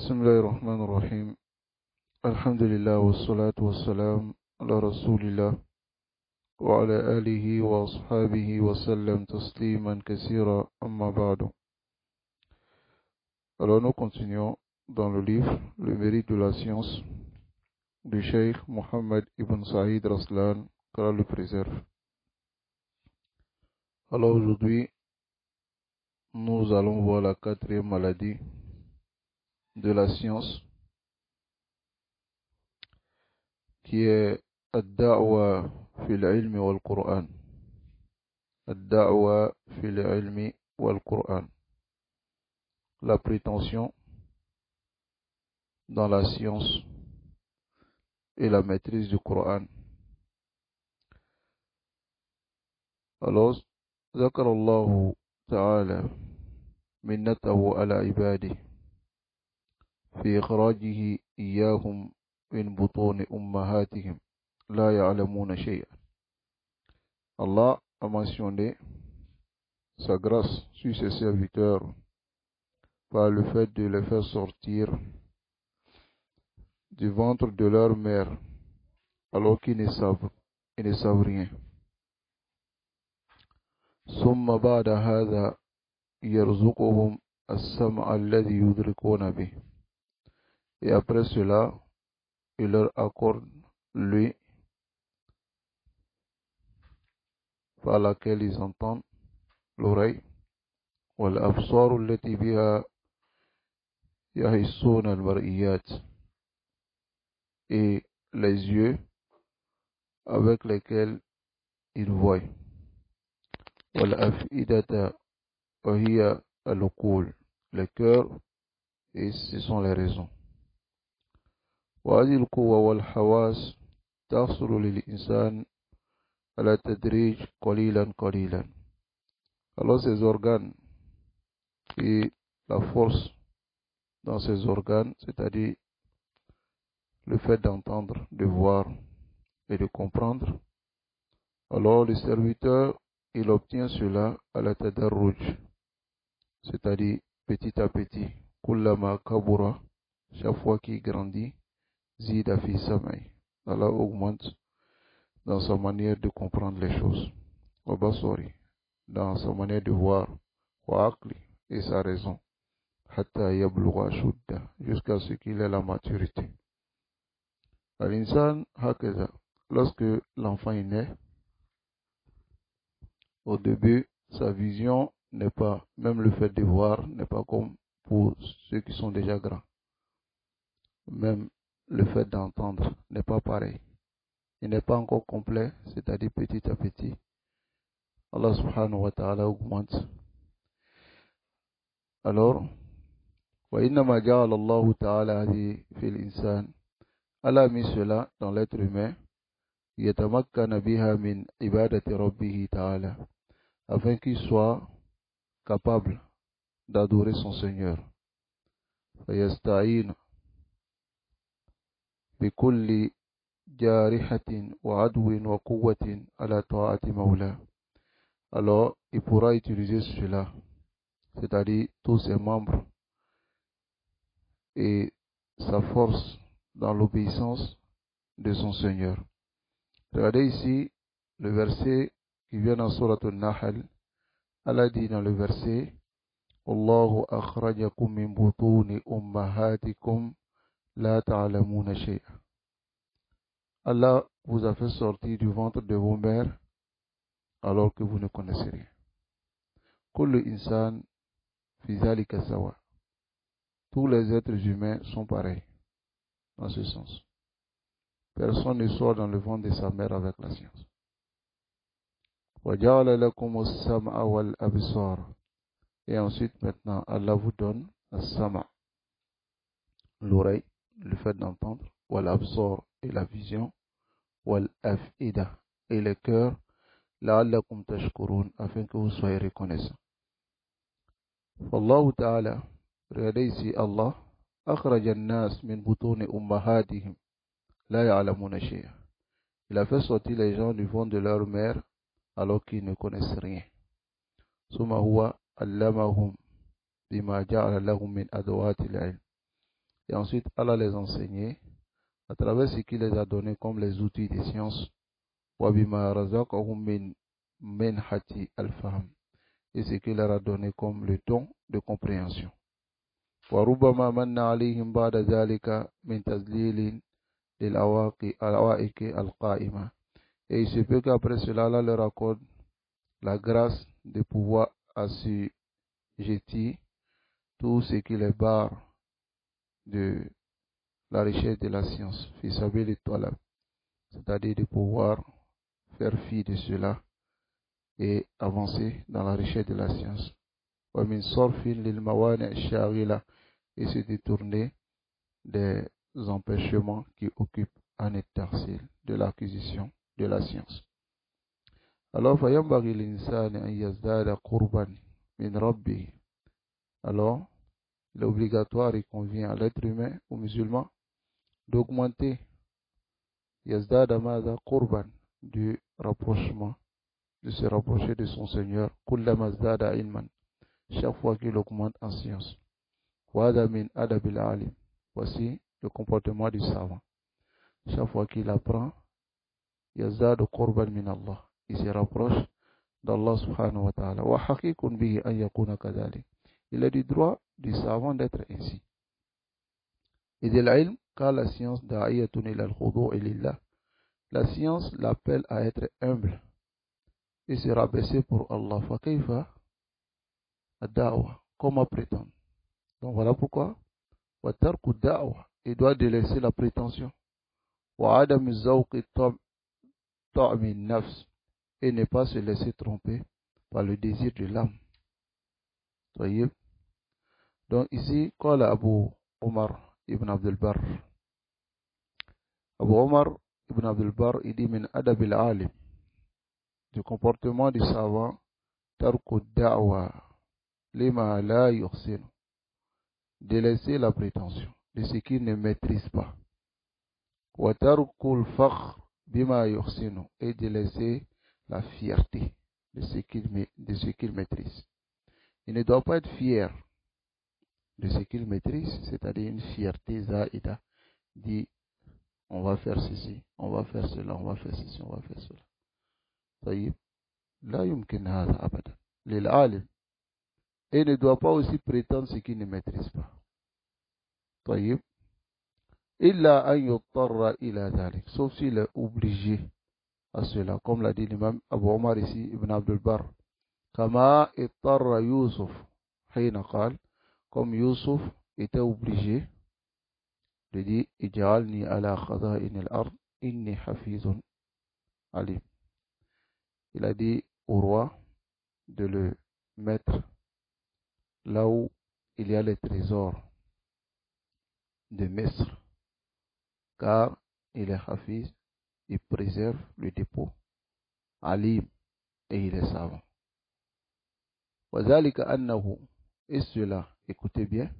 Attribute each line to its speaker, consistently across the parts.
Speaker 1: بسم الله الرحمن الرحيم. الحمد لله والصلاة والسلام على رسول الله وعلى آله وأصحابه وسلم تسليما كثيرا أما بعد. Alors nous continuons dans le livre Le mérite de la science du Cheikh Mohammed Ibn Saïd Raslan, qu'Allah le préserve. Alors aujourd'hui, nous allons voir la quatrième maladie de la science, qui est الدعوة في العلم والقرآن. الدعوة في العلم والقرآن. La prétention dans la science et la maîtrise du Coran. Alors, ذكر الله تعالى منته على عباده في إخراجه إياهم من بطون أمهاتهم لا يعلمون شيئا. Allah a mentionné sa grâce sur ses serviteurs par le fait de les faire sortir du ventre de leur mère alors qu'ils ne savent rien. ثم بعد هذا يرزقهم السمع الذي يدركون به. Et après cela, il leur accorde lui par laquelle ils entendent, l'oreille, والأبصار التي بها يحسون المرئيات, et les yeux avec lesquels ils voient, والأفئدة وهي العقول, les cœurs, et ce sont les raisons. وهذه القوة والحواس تحصل للإنسان على تدريج قليلا قليلا. Alors ces organes et la force dans ces organes, c'est-à-dire le fait d'entendre, de voir et de comprendre, alors le serviteur, il obtient cela à la tadarruj, c'est-à-dire petit à petit. Kullama kabura, chaque fois qu'il grandit, zida fi sam'i, Allah augmente dans sa manière de comprendre les choses. Wa basari, dans sa manière de voir, wa aqli, et sa raison, hatta yablugha shudda, jusqu'à ce qu'il ait la maturité. Al-insan hakaza, lorsque l'enfant est né, au début, sa vision n'est pas, même le fait de voir n'est pas comme pour ceux qui sont déjà grands. Même le fait d'entendre n'est pas pareil. Il n'est pas encore complet, c'est-à-dire petit à petit. Allah subhanahu wa ta'ala augmente. Alors, وَإِنَّمَا جَعَلَ اللَّهُ تَعَالَى هَذِهِ فِي الْإِنسَانِ, Allah a mis cela dans l'être humain, يَتَمَكَّنَ بِهَا مِنْ عِبَادَةِ رَبِّهِ تَعَالَى, afin qu'il soit capable d'adorer son Seigneur. فَيَسْتَعِينُ بِكُلِّ جَارِحَةٍ وَعَدْوٍ وَقُوَّةٍ عَلَى طَاعَةِ مَوْلَاهُ. Alors, il pourra utiliser cela, c'est-à-dire tous ses membres et sa force dans l'obéissance de son Seigneur. Regardez ici le verset qui vient dans Surat Al-Nahl. Allah dit dans le verset: Allahu akhrajakum min butuni ummahatikum la ta'lamuna shay'a. Allah vous a fait sortir du ventre de vos mères alors que vous ne connaissez rien. Kullu insan fi zalika sawa. Tous les êtres humains sont pareils dans ce sens. Personne ne sort dans le ventre de sa mère avec la science. وَجَعَلَ لَكُمُ السَّمْعَ وَالْأَبْصَارَ. Et ensuite, maintenant, Allah vous donne as-sama', l'oreille, le fait d'entendre, wal-absar, et la vision, wal-af'ida, et le cœur, la'allakum tashkurun, afin que vous soyez reconnaissants. Wallahu ta'ala, regardez ici Allah, akhraja an-nas min butuni ummahatihim la ya'lamuna shay'a. Il a fait sortir les gens du ventre de leur mère alors qu'ils ne connaissent rien. Summa huwa allamahum bima ja'ala lahum min adawati al-ilm. Et ensuite, Allah les enseigner à travers ce qu'il les a donné comme les outils des sciences. وَبِمَا رَزَقَهُم مِّن مِنْحَةِ الْفَهْمِ. Et ce qu'il leur a donné comme le don de compréhension. وَرُبَّمَا مَنَّ عَلَيْهِمْ بَعْدَ ذَلِكَ مِنْ تَذْلِيلٍ لِلْأَوَائِقِ الْقَائِمَةِ. Et il se peut qu'après cela, Allah leur accorde la grâce de pouvoir assujettir tout ce qui les barre de la richesse de la science, c'est-à-dire de pouvoir faire fi de cela et avancer dans la richesse de la science. وَمِنْ صَرْفٍ لِلْمَوَانِعِ الشَّاغِلَةِ. Et se détourner des empêchements qui occupent un état de l'acquisition de la science. Alors, فَيَنْبَغِي الْإِنسَانِ أَنْ يَزْدَادَ قُرْبًا مِنْ رَبِّهِ. Alors, il est obligatoire et convient à l'être humain, aux musulmans, d'augmenter yazdada maza qurban, du rapprochement, de se rapprocher de son Seigneur, kullama zdada ilman, chaque fois qu'il augmente en science. Wada min adabil alim. Voici le comportement du savant. Chaque fois qu'il apprend, yazdada qurban min Allah, il se rapproche d'Allah subhanahu wa ta'ala. Wa haqiqun bihi an yakuna kadhalik. Il est du droit du savant d'être ainsi. Et de l'ilm, car la science da'iyatun ila al-khudu' lillah. La science l'appelle à être humble et se rabaisser pour Allah. Fa kayfa ad-da'wa, comment prétendre. Donc voilà pourquoi wa tarku ad-da'wa, il doit délaisser la prétention. Wa adam az-zawq ta'mi an-nafs, et ne pas se laisser tromper par le désir de l'âme. Voyez. Donc ici, qala Abu Omar ibn Abdul Barr. Abu Omar ibn Abdul Barr, il dit min adabil alim, du comportement du savant, tarku da'wa lima la yuhsinu, délaisser la prétention de ce qu'il ne maîtrise pas. Wa tarku al-fakhr bima yuhsinu, et délaisser la fierté de ce qu'il maîtrise. Il ne doit pas être fier de ce qu'il maîtrise, c'est-à-dire une fierté zaïda, dit on va faire ceci, on va faire cela, on va faire ceci, on va faire cela. طيب لا يمكن هذا أبدا للعالم, et ne doit pas aussi prétendre ce qu'il ne maîtrise pas. طيب إلا أن يضطر إلى ذلك, sauf s'il est obligé à cela, comme l'a dit l'imam Abu Omar ici, Ibn Abdul Barr, كما اضطر يوسف حين قال, comme Yusuf était obligé de dire اجعلني على خزائن الأرض إني حفيظ عليم. Il a dit au roi de le mettre là où il y a les trésors de Misr, car il est hafiz, il préserve le dépôt, alim, et il est savant. وذلك أنه, et cela, écoutez bien,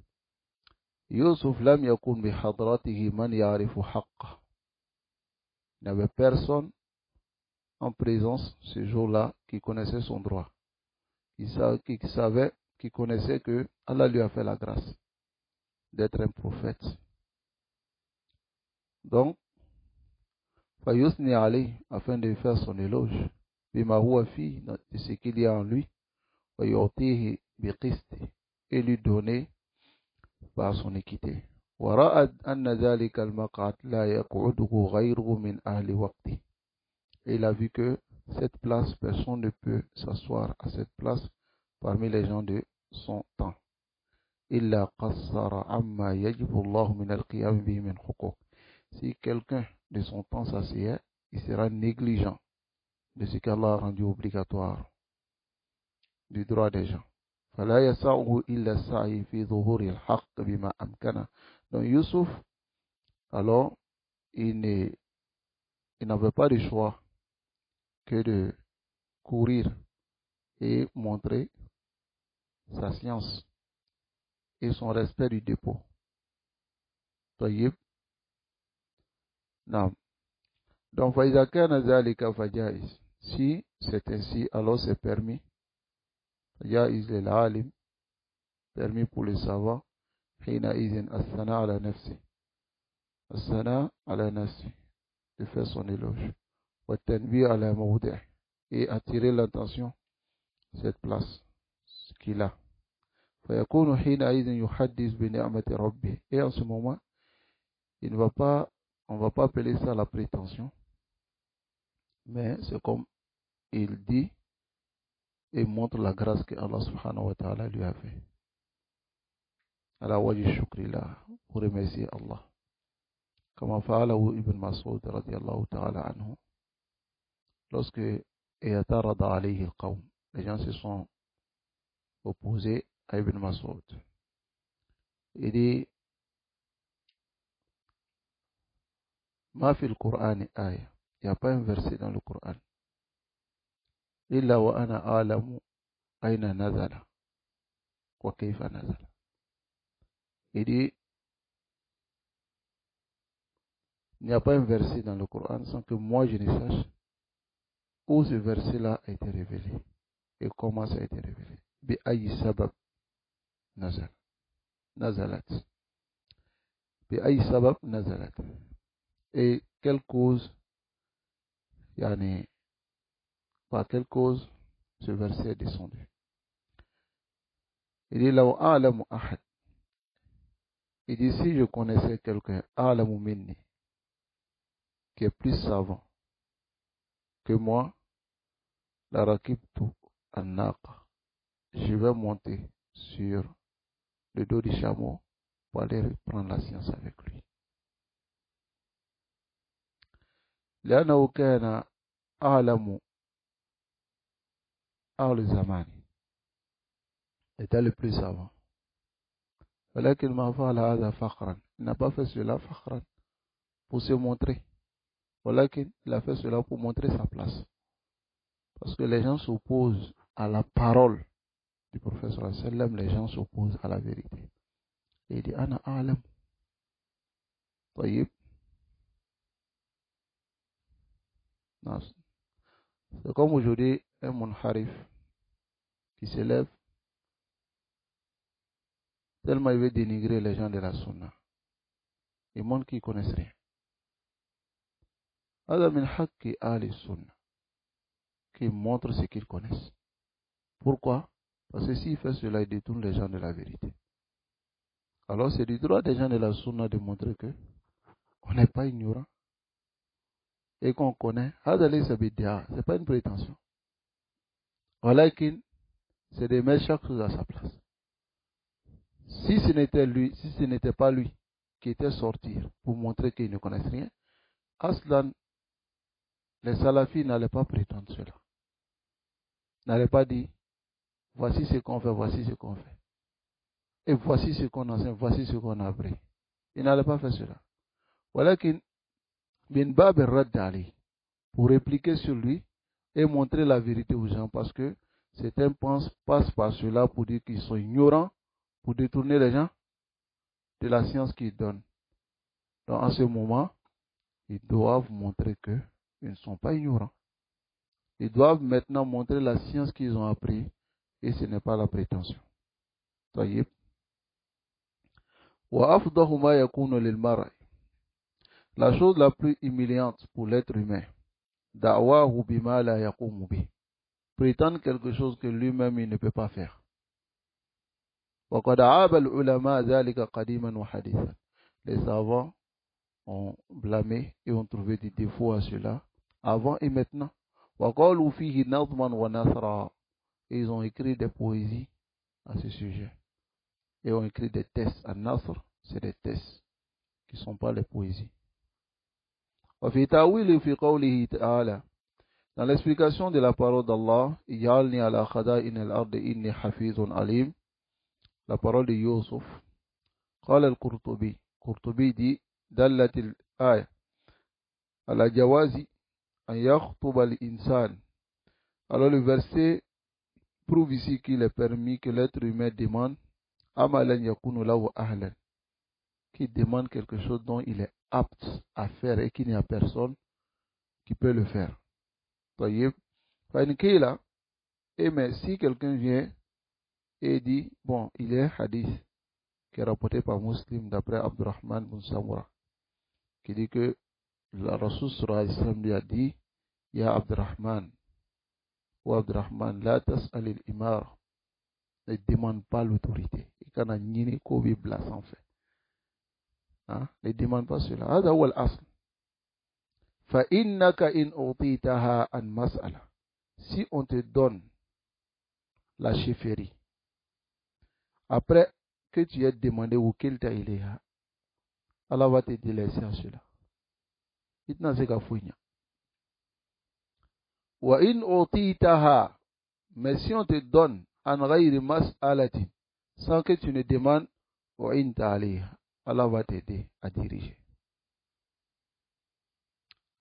Speaker 1: Yusuf lam yakun bi hadratihi man ya'rifu haqqa. Il n'y avait personne en présence ce jour-là qui connaissait son droit, qui connaissait que Allah lui a fait la grâce d'être un prophète. Donc, Fayusni Ali, afin de faire son éloge, bima huwa fi, de ce qu'il y a en lui, Fayutihi biqisti, et lui donner par son équité. ورأت أن ذلك المقعد لا يقعده غيره من أهل وقته. Et il a vu que cette place, personne ne peut s'asseoir à cette place parmi les gens de son temps. إلا قصر عما يجب الله من القيام به من حقوق. Si quelqu'un de son temps s'assied, il sera négligent de ce qu'Allah a rendu obligatoire du droit des gens. فلا يسعه إلا السعي في ظهور الحق بما أمكنه. Donc Youssouf, alors, il n'avait pas de choix que de courir et montrer sa science et son respect du dépôt. طيب. Non. Donc, فإذا كان ذلك فجائز. Si c'est ainsi, alors c'est permis. جائز للعالم, permis pour le savant, حينئذ الثناء على نفسه. الثناء على نفسه, de faire son éloge. والتنبيه على موضعه, et attirer l'attention cette place qu'il a. فيكون حينئذ يحدث بنعمة ربه. Et en ce moment, on ne va pas appeler ça la prétention, mais c'est comme il dit et montre la grâce que Allah subhanahu wa ta'ala lui a fait. Ala wajhi shukrillah, pour remercier Allah. Comme fa'alahu Ibn Mas'ud radiyallahu ta'ala anhu, lorsque yatarada alayhi al-qawm, les gens se sont opposés à Ibn Mas'ud. Il dit ma fi al-Qur'an aya, il n'y a pas un verset dans le Coran. Illa wa ana a'lamu ayna nazala wa kayfa nazala. Il dit il n'y a pas un verset dans le Coran sans que moi je ne sache où ce verset-là a été révélé et comment ça a été révélé. Bi ayi sabab nazalat. Bi ayi sabab nazalat. Et quelle cause, par quelle cause ce verset est descendu. Il dit law a'lamu ahad. Il dit si je connaissais quelqu'un, a'lamu minni, qui est plus savant que moi, la rakibtu an-naqa, je vais monter sur le dos du chameau pour aller reprendre la science avec lui. لأنه كان أعلم أهل الزمان, était le plus savant. ولكن ما فعل هذا فخرا, il n'a pas fait cela فخرا pour se montrer. ولكن il a fait cela pour montrer sa place. Parce que les gens s'opposent à la parole du prophète sallallahu alayhi wa sallam, les gens s'opposent à la vérité. Et il dit Ana a'lam. Tayyib. C'est comme aujourd'hui un munharif qui s'élève tellement il veut dénigrer les gens de la sunna. Il montre qu'ils ne connaissent rien. هذا من حق أهل السنة, qui montre ce qu'ils connaissent. Pourquoi? Parce que s'il fait cela, il détourne les gens de la vérité. Alors c'est du droit des gens de la sunna de montrer que on n'est pas ignorant et qu'on connaît. C'est pas une prétention. Walakin, c'est de mettre chaque chose à sa place. Si ce n'était pas lui qui était sorti pour montrer qu'il ne connaissent rien, Aslan, les salafis n'allaient pas prétendre cela. N'allaient pas dire, voici ce qu'on fait, voici ce qu'on fait. Et voici ce qu'on enseigne, voici ce qu'on a appris. Ils n'allaient pas faire cela. Walakin, bin bab ar-radd alayh, pour répliquer sur lui et montrer la vérité aux gens, parce que certains passent par cela pour dire qu'ils sont ignorants, pour détourner les gens de la science qu'ils donnent. Donc en ce moment, ils doivent montrer qu'ils ne sont pas ignorants. Ils doivent maintenant montrer la science qu'ils ont appris, et ce n'est pas la prétention. طيب. وأفضح ما يكون للمرء, la chose la plus humiliante pour l'être humain, da'wahu bima la yaqumu bih, prétendre quelque chose que lui-même il ne peut pas faire. وقد عاب العلماء ذلك قديما وحديثا. Les savants ont blâmé et ont trouvé des défauts à cela avant et maintenant. وقالوا فيه نظما ونثرا, et ils ont écrit des poésies à ce sujet. Et ont écrit des textes. An-Nasr, c'est des textes qui ne sont pas les poésies. وفي تأويل في قوله تعالى, dans l'explication de la parole d'Allah, إِجْعَلْنِي عَلَى خَزَائِنِ الْأَرْضِ إِنِّي حَفِيظٌ عَلِيمٌ, la parole de Yusuf. قال القرطبي, Qurtubi dit, دلت الآية على جواز أن يخطب الإنسان. Alors le verset prouve ici qu'il est permis que l'être humain demande amalan yakunu lahu ahlan, qui demande quelque chose dont il est apte à faire et qu'il n'y a personne qui peut le faire. Voyez, là, et mais si quelqu'un vient et dit bon, il est hadith qui est rapporté par Muslim d'après Abdurrahman bin Samura, qui dit que le Rasul sallallahu alayhi wa sallam lui a dit, Ya Abdurrahman, ou Abdurrahman, la tas'al al-imar, ne demande pas l'autorité. Et quand on a nié Kobe Blas en fait. Ne demande pas cela. هذا هو الأصل. فإنك إن أعطيتها عن مسألة. Si on te donne la chefferie, après que tu aies demandé où qu'il t'a il est, Allah va te délaisser à cela. Itna c'est qu'à fouiller. Wa in أعطيتها. Mais si on te donne عن غير مسألة, sans que tu ne demandes, وإنت عليها, Allah va t'aider à diriger.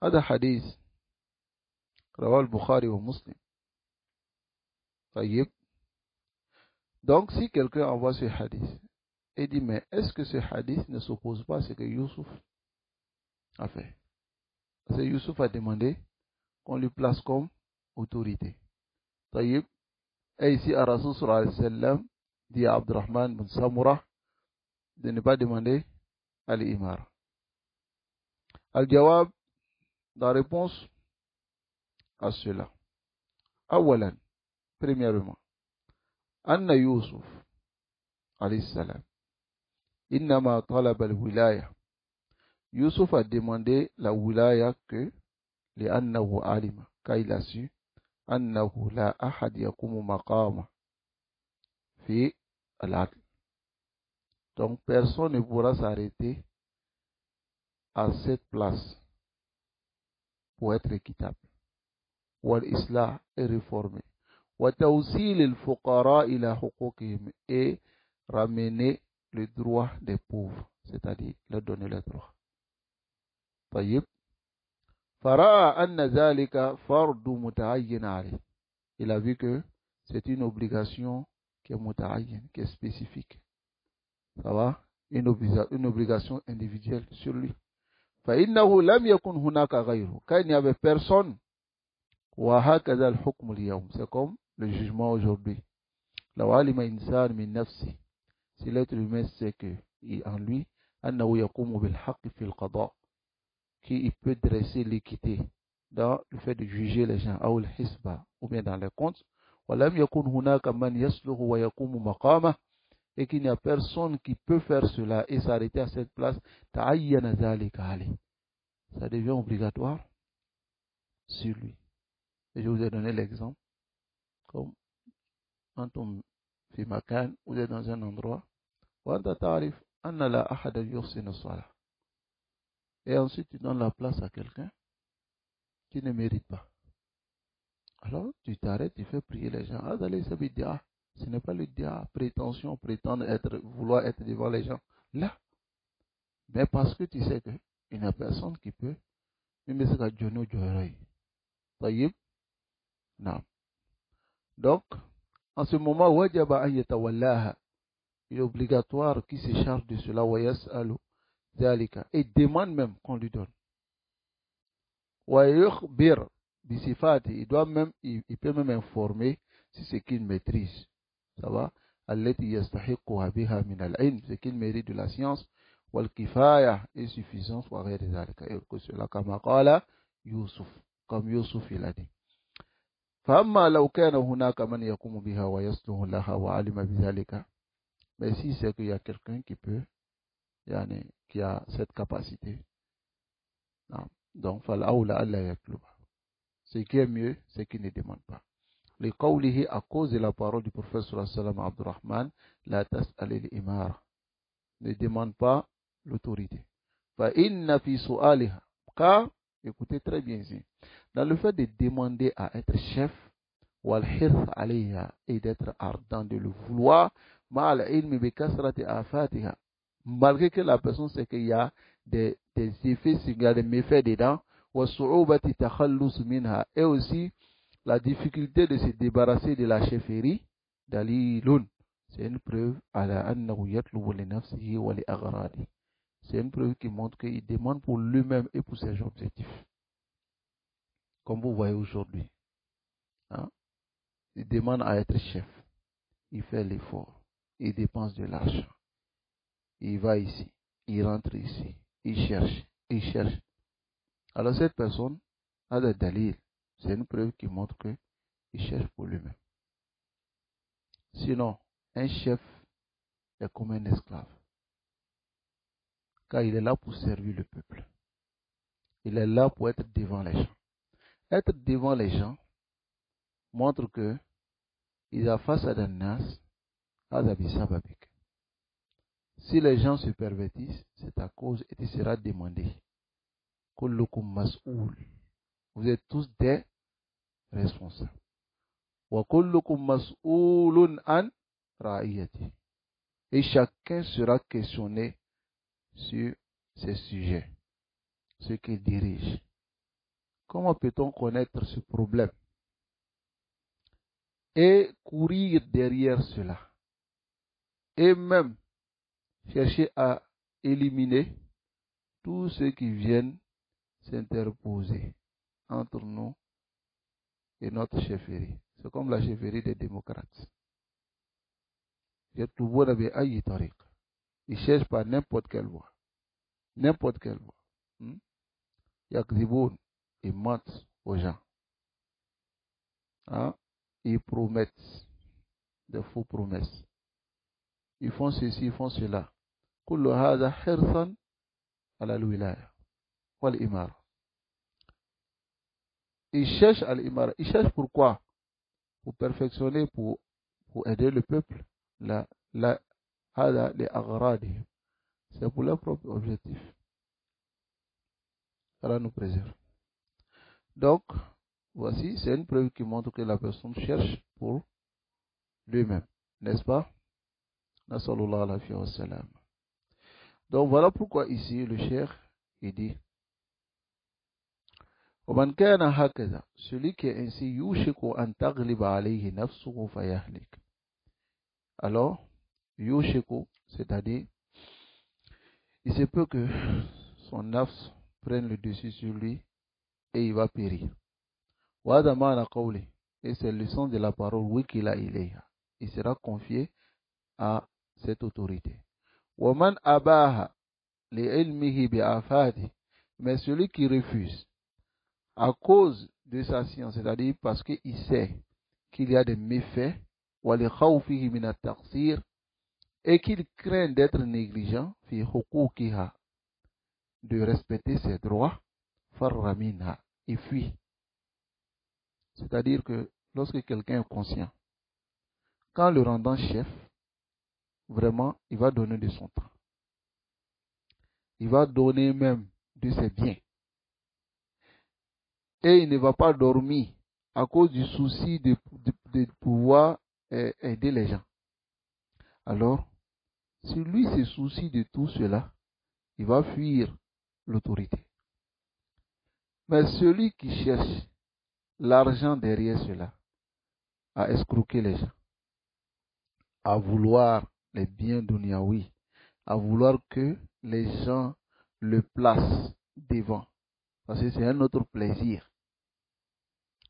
Speaker 1: هذا حديث رواه البخاري ومسلم. طيب. Donc si quelqu'un envoie ce hadith et dit mais est-ce que ce hadith ne s'oppose pas à ce que Youssouf a fait? Parce que Youssouf a demandé qu'on lui place comme autorité. طيب. Et ici à Rasul sallallahu alayhi wa sallam dit à Abdurrahman bin Samura de ne pas demander à l'imar. Al-Jawab, la réponse à cela. أولا, premièrement, أن يوسف عليه السلام إنما طلب الولاية. Youssouf a demandé la wilaya que لأنه علم, car il a su أنه لا أحد يقوم مقامه في العدل. Donc personne ne pourra s'arrêter à cette place pour être équitable. والإصلاح est réformé. وتوصيل الفقراء إلى حقوقهم, et ramener le droit des pauvres, c'est-à-dire leur donner les droits. طيب. فرأى أن ذلك فرض متعين عليه. Il a vu que c'est une obligation qui est muta'ayyin, qui est spécifique. Ça va? Une obligation individuelle sur lui. فإنه لم يكن هناك غيره. Quand il n'y avait personne. وهكذا الحكم اليوم. C'est comme le jugement aujourd'hui. لو علم إنسان من نفسه. Si l'être humain sait que en lui أنه يقوم بالحق في القضاء, qu'il peut dresser l'équité dans le fait de juger les gens, أو الحسبة, ou bien dans les comptes, ولم يكن هناك من يصلح ويقوم مقامه, et qu'il n'y a personne qui peut faire cela et s'arrêter à cette place, تعين ذلك عليه. Ça devient obligatoire sur lui. Et je vous ai donné l'exemple, comme أنتم في مكان, vous êtes dans un endroit, وأنت تعرف أن لا أحد يحسن الصلاة, et ensuite tu donnes la place à quelqu'un qui ne mérite pas. Alors tu t'arrêtes, tu fais prier les gens. Ce n'est pas le dia, prétention, prétendre être, vouloir être devant les gens. Là. Mais parce que tu sais qu'il n'y a personne qui peut. Donc, en ce moment, il est obligatoire qu'il se charge de cela, et demande même qu'on lui donne. Il doit même, il peut même informer si c'est qu'il maîtrise. Ça va? Ce qu'il mérite de la science, est suffisant pour avoir des alka. Et que cela, comme Youssouf, comme Youssouf il a dit. Mais si c'est qu'il y a quelqu'un qui peut, qui a cette capacité, donc, ce qui est mieux, c'est qu'il ne demande pas. لقوله, à cause de la parole du prophète sallallahu alayhi wa sallam, Abdurrahman, la tas'al al-imara, ne demande pas l'autorité. فإن في سؤالها, car, écoutez très bien ici, dans le fait de demander à être chef, والحرص عليها, et d'être ardent de le vouloir, مع العلم بكثرة آفاتها, malgré que la personne sait qu'il y a des effets, il y a des méfaits dedans, وصعوبة التخلص منها, et aussi la difficulté de se débarrasser de la chefferie, dalilun, c'est une preuve ala annahu yatlubu li nafsihi wa li aghradi. C'est une preuve qui montre qu'il demande pour lui-même et pour ses objectifs. Comme vous voyez aujourd'hui, il demande à être chef, il fait l'effort, il dépense de l'argent, il va ici, il rentre ici, il cherche. Alors cette personne a des dalils. C'est une preuve qui montre qu'il cherche pour lui-même. Sinon, un chef est comme un esclave. Car il est là pour servir le peuple. Il est là pour être devant les gens. Être devant les gens montre que il a face à des nas, à Zabisababik. Si les gens se pervertissent, c'est à cause et il sera demandé. Kullukum mas'oul. Vous êtes tous des responsables. Wa kullukum mas'oulun an ra'iyati. Et chacun sera questionné sur ces sujets, ce qu'il dirige. Comment peut-on connaître ce problème et courir derrière cela et même chercher à éliminer tous ceux qui viennent s'interposer entre nous et notre chefferie. C'est comme la chefferie des démocrates. Ils cherchent par n'importe quelle voie. N'importe quelle voie. Ils mentent aux gens. Hein? Ils promettent des faux promesses. Ils font ceci, ils font cela. كل هذا حرصا على الولاية والإمارة. Ils cherchent à l'imara. Ils cherchent pourquoi? Pour perfectionner, pour aider le peuple. C'est pour leur propre objectif. Allah nous préserve. Donc, voici, c'est une preuve qui montre que la personne cherche pour lui-même. N'est-ce pas? Nasallallahu alayhi wa sallam. Donc, voilà pourquoi ici, le cheikh, il dit ومن كان هكذا, celui qui est ainsi, يوشك أن تغلب عليه نفسه فيهلك. Alors, يوشك, c'est-à-dire, il se peut que son nafs prenne le dessus sur lui et il va périr. وهذا معنى قوله, et c'est le sens de la parole وكل إليها. Il sera confié à cette autorité. ومن أباها لعلمه بآفاته, mais celui qui refuse à cause de sa science, c'est-à-dire parce qu'il sait qu'il y a des méfaits, et qu'il craint d'être négligent, de respecter ses droits, il fuit. C'est-à-dire que lorsque quelqu'un est conscient, quand le rendant chef, vraiment, il va donner de son temps. Il va donner même de ses biens. Et il ne va pas dormir à cause du souci de pouvoir aider les gens. Alors, si lui se soucie de tout cela, il va fuir l'autorité. Mais celui qui cherche l'argent derrière cela, à escroquer les gens, à vouloir les biens d'Uniaoui, à vouloir que les gens le placent devant, parce que c'est un autre plaisir.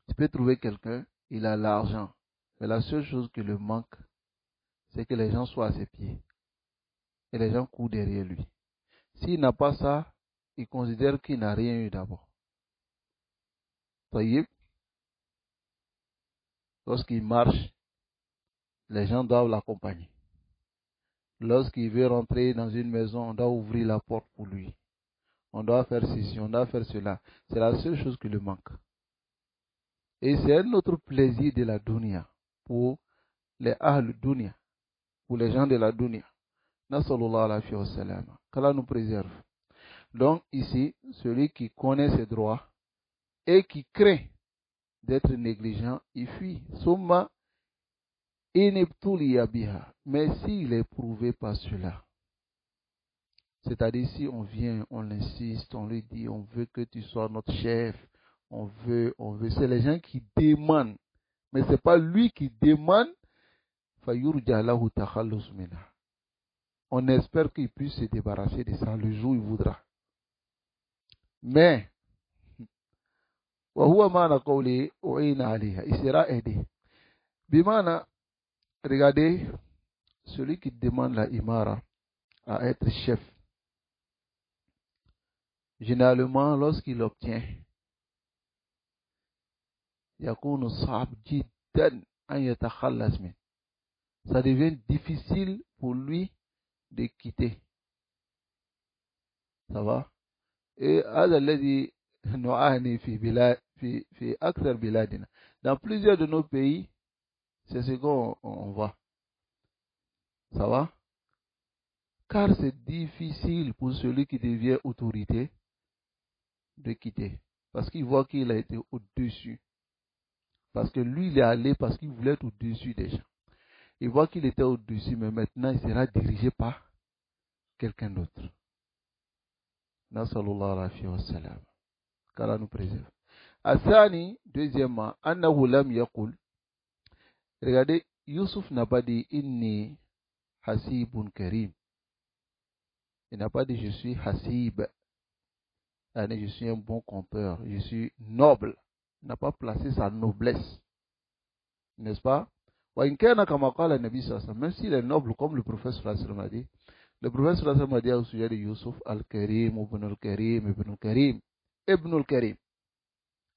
Speaker 1: Tu peux trouver quelqu'un, il a l'argent, mais la seule chose qui le manque, c'est que les gens soient à ses pieds. Et les gens courent derrière lui. S'il n'a pas ça, il considère qu'il n'a rien eu d'abord. Lorsqu'il marche, les gens doivent l'accompagner. Lorsqu'il veut rentrer dans une maison, on doit ouvrir la porte pour lui. On doit faire ceci, on doit faire cela. C'est la seule chose qui lui manque. Et c'est un autre plaisir de la dunya pour les ahl dunya, pour les gens de la dunya. Nasallallahu alayhi wa sallam. Qu'Allah nous préserve. Donc ici, celui qui connaît ses droits et qui craint d'être négligent, il fuit. Summa inibtuliya biha. Mais s'il est prouvé par cela, c'est-à-dire si on vient, on l'insiste, on lui dit, on veut que tu sois notre chef, on veut, c'est les gens qui demandent, mais ce n'est pas lui qui demande, on espère qu'il puisse se débarrasser de ça le jour où il voudra. Mais, il sera aidé. Bimana, regardez, celui qui demande la imara à être chef, généralement, lorsqu'il obtient, يكون صعب جدا أن يتخلص منه. Ça devient difficile pour lui de quitter. Ça va? Et هذا الذي نعاني في أكثر بلادنا. Dans plusieurs de nos pays, c'est ce qu'on voit. Ça va? Car c'est difficile pour celui qui devient autorité de quitter. Parce qu'il voit qu'il a été au-dessus. Parce que lui, il est allé parce qu'il voulait être au-dessus des gens. Il voit qu'il était au-dessus, mais maintenant, il sera dirigé par quelqu'un d'autre. Nasallallahu alayhi wa sallam. Qu'Allah nous préserve. Asani, deuxièmement, annahu lam yaqul. Regardez, Youssouf n'a pas dit inni hasibun karim. Il n'a pas dit je suis hasib. Je suis un bon compteur. Je suis noble. Il n'a pas placé sa noblesse. N'est-ce pas? Même s'il est noble, comme le prophète sallallahu alayhi wa sallam a dit, le prophète sallallahu alayhi wa sallam a dit au sujet de Youssouf, Al-Karim, Ibn al-Karim, Ibn al-Karim, Ibn al-Karim.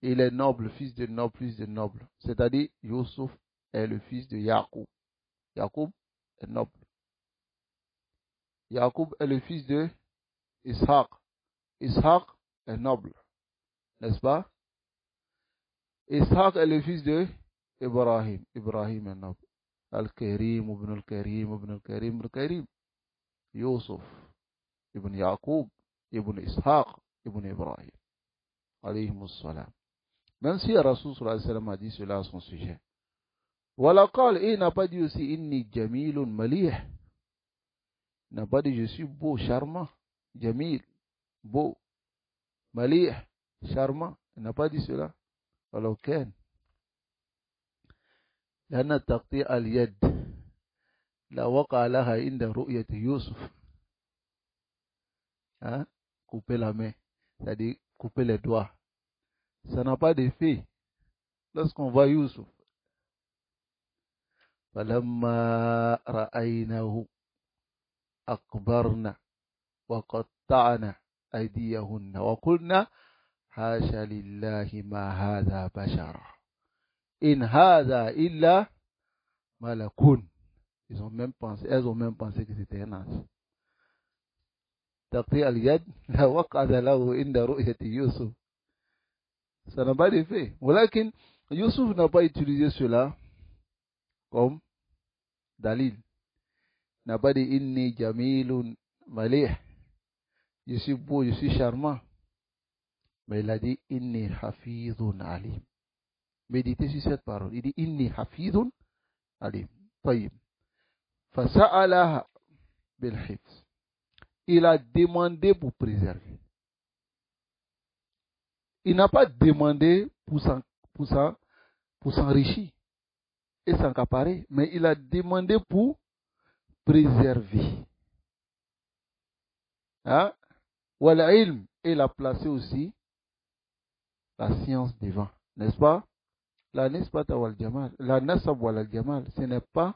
Speaker 1: Il est noble, fils de noble, fils de noble. C'est-à-dire, Youssouf est le fils de Yacoub. Yacoub est noble. Yacoub est le fils de Ishaq. Ishaq est noble. N'est-ce pas? Ishaq est le fils de Ibrahim. Ibrahim est noble. Al-Karim, Ibn al-Karim, Ibn al-Karim, Ibn al-Karim. Youssouf, Ibn Yacoub, Ibn Ishaq, Ibn Ibrahim. Alayhim salam. Même si Rasul sallallahu alayhi wa sallam a dit cela à son sujet. Voilà qal, et il n'a pas dit aussi inni jamilun malih. Il n'a pas dit je suis beau, charmant. Jamil, beau. Malih, charmant. Il n'a pas dit cela. ولو كان لأن تقطيع اليد لا وقع لها عند رؤية يوسف. Hein? Couper la main, c'est-à-dire couper les doigts. Ça n'a pas d'effet lorsqu'on voit Youssouf. فلما رأيناه أكبرنا وقطعنا أيديهن وقلنا حاشا لله ما هذا بشرا إن هذا إلا ملك. Elles ont même pensé que c'était un ange. تقطيع اليد لا وقع له عند رؤية يوسف. Ça n'a pas d'effet. ولكن Youssouf n'a pas utilisé cela comme dalil. Il n'a pas dit inni jamilun malih. Je suis beau, je suis charmant. Mais il a dit inni hafidun alim. Méditez sur cette parole. Il dit inni hafidun alim. طيب. فسألها بالحفظ. Il a demandé pour préserver. Il n'a pas demandé pour s'enrichir et s'accaparer, mais il a demandé pour préserver. Hein? Wal ilm, il a placé aussi la science devant, n'est-ce pas? La nisbat wal jamal, la nasab wal jamal, ce n'est pas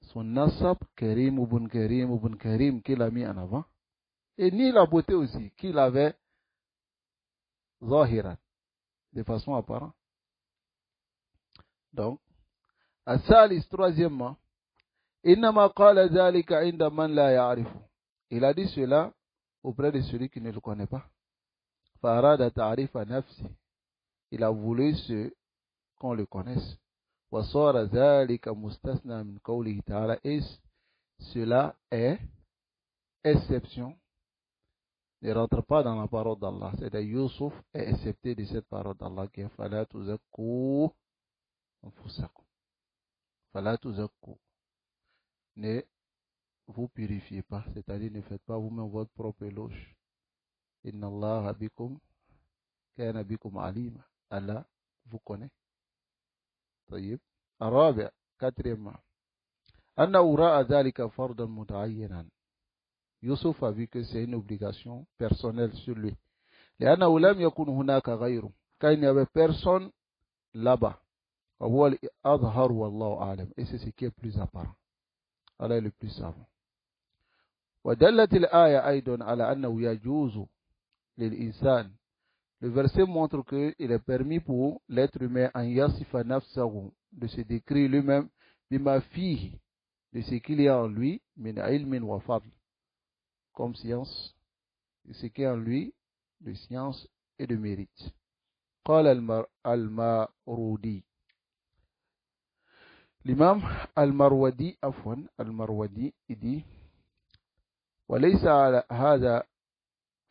Speaker 1: son nasab Karim ibn Karim ibn Karim qu'il a mis en avant, et ni la beauté aussi qu'il avait zahiran, de façon apparente. Donc, As-Salis, troisièmement, Innama qala dhalika inda man la ya'rifu. Il a dit cela auprès de celui qui ne le connaît pas. Farada ta'rifa nafsi. Il a voulu qu'on le connaisse. Wa sara dhalika mustasna min qawlihi ta'ala. Et cela est exception. Ne rentre pas dans la parole d'Allah. C'est-à-dire Youssouf est excepté de cette parole d'Allah qui est fala tuzakku anfusakum. Fala tuzakku. Ne vous purifiez pas, c'est-à-dire ne faites pas vous-même votre propre éloge. Inna Allah bikum kana bikum alima. Allah vous connaît. طيب. الرابع, quatrièmement, أنه رأى ذلك فرضا متعينا. Youssouf a vu que c'est une obligation personnelle sur lui. لأنه لم يكن هناك غيره. Car il n'y avait personne là-bas. وهو الأظهر والله أعلم. Et c'est ce qui est plus apparent. Allah est le plus savant. ودلت الآية أيضا على أنه يجوز للإنسان. Le verset montre qu'il est permis pour l'être humain en yasifa nafsahu, de se décrire lui-même bima fihi, de ce qu'il y a en lui, min ilmin wa fadl, comme science, de ce qu'il y a en lui, de science et de mérite. قال المارودي. L'imam al-Marwadi, afwan, al-Marwadi, il dit وليس على هذا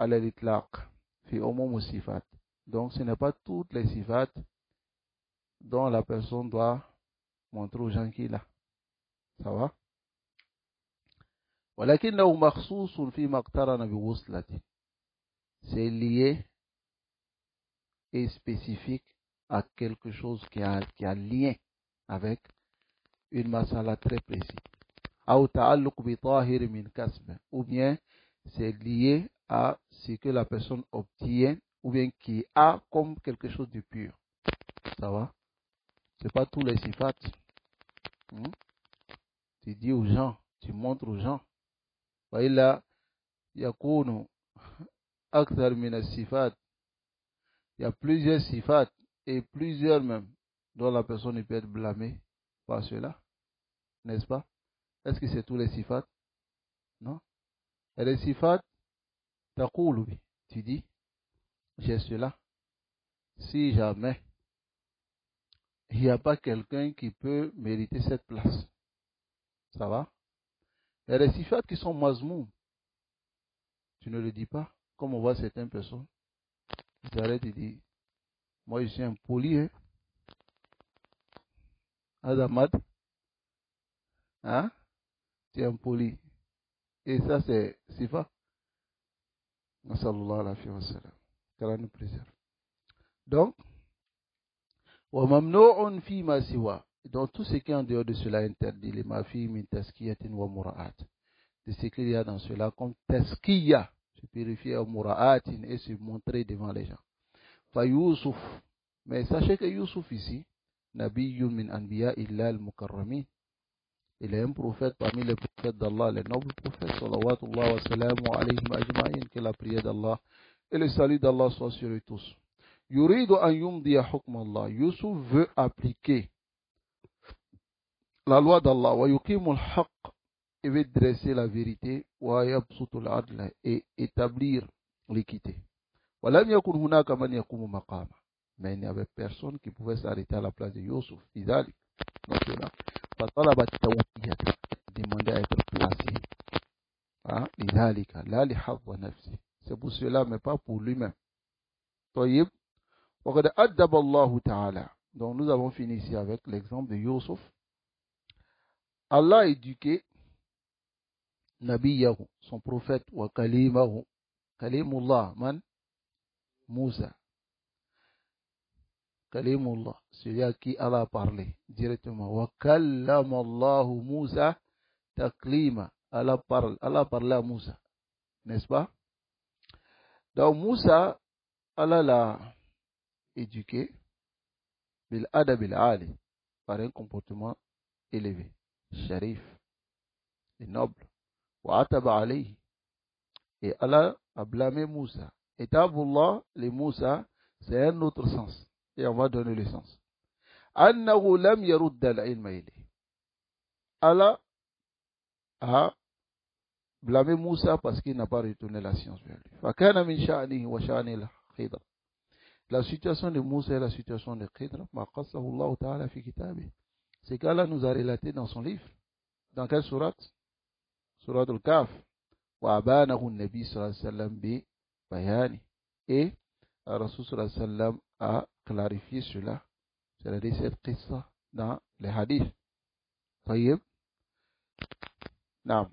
Speaker 1: على الإطلاق في عموم الصفات. Donc ce n'est pas toutes les sifat dont la personne doit montrer aux gens qu'il a. Ça va? ولكنه مخصوص فيما اقترن بوصلة. C'est lié et spécifique à quelque chose qui a lien avec une masala très précise. أو تعلق بطاهر من كسب, ou bien c'est lié à ce que la personne obtient, ou bien qui a comme quelque chose de pur. Ça va? C'est pas tous les sifat. Tu dis aux gens, tu montres aux gens. وإلا يكون أكثر من الصفات. Il y a plusieurs sifat et plusieurs même dont la personne peut être blâmée par cela. N'est-ce pas? Est-ce que c'est tous les sifat? Non. Et les sifat, tu dis, j'ai cela. Si jamais il n'y a pas quelqu'un qui peut mériter cette place. Ça va? Il y a des sifat qui sont mazmoum. Tu ne le dis pas. Comme on voit certaines personnes. Ils arrêtent et disent, moi je suis impoli, hein? Adamad. Hein? Tu es impoli. Et ça c'est sifat. Sallallahu alayhi wa sallam. Qu'Allah nous préserve. Donc, وَمَمْنُوعٌ فِي مَا سِوَى. Donc tout ce qui est en dehors de cela est interdit. Les mafis min taskiyatin wa mura'at. De ce qu'il y a dans cela comme taskiya. Se purifier au mura'atin et se montrer devant les gens. Fa Yusuf. Mais sachez que Yusuf ici, nabiyyun min anbiya illa al-mukarramin. Il est un prophète parmi les prophètes d'Allah, les nobles prophètes, salawatullah wa salamu alayhim ajma'in, que la prière d'Allah et le salut d'Allah soient sur eux tous. Yuridu an yumdiya hukm Allah. Yusuf veut appliquer la loi d'Allah. Wa yuqimul haqq. Il veut dresser la vérité. Wa yabsutul adla. Et établir l'équité. Wa lam yakun hunaka man yakumu maqama. Mais il n'y avait personne qui pouvait s'arrêter à la place de Yusuf. Idalik. Donc cela. Fatalaba tawbiyat. Demander à être placé. Idalika. La li hadwa nafsi. C'est pour cela, mais pas pour lui-même. Tayyib. وقد أدب الله تعالى. Donc nous avons fini ici avec l'exemple de Yusuf. Allah a éduqué Nabiyahu, son prophète, wa kalimahu, kalimullah, man? Moussa. Kalimullah, celui à qui Allah a parlé directement. Wa kallamallahu Moussa taklima. Allah parle à Moussa. N'est-ce pas? Donc Moussa, Allah l'a éduqué bil adab al ali, par un comportement élevé, sharif et noble. Wa ataba alayhi, et Allah a blâmé Moussa. Et tabullah, les Moussa, c'est un autre sens, et on va donner le sens. Annahu lam yarudda al-ilma ilayhi. Allah a blâmé Moussa parce qu'il n'a pas retourné la science vers lui. Fa kana min sha'nihi wa sha'ni al-Khidr. La situation de Moussa et la situation de Khidr, c'est qu'Allah nous a relaté dans son livre. Dans quelle sourate? Sourate al-Kaf. وَأَبَانَهُ النَّبِي صلى الله عليه وسلم بِبَيَانِ. Et Rasul sallallahu alayhi wa sallam a clarifié cela, c'est-à-dire cette qissa dans les hadiths. طيب. Naam.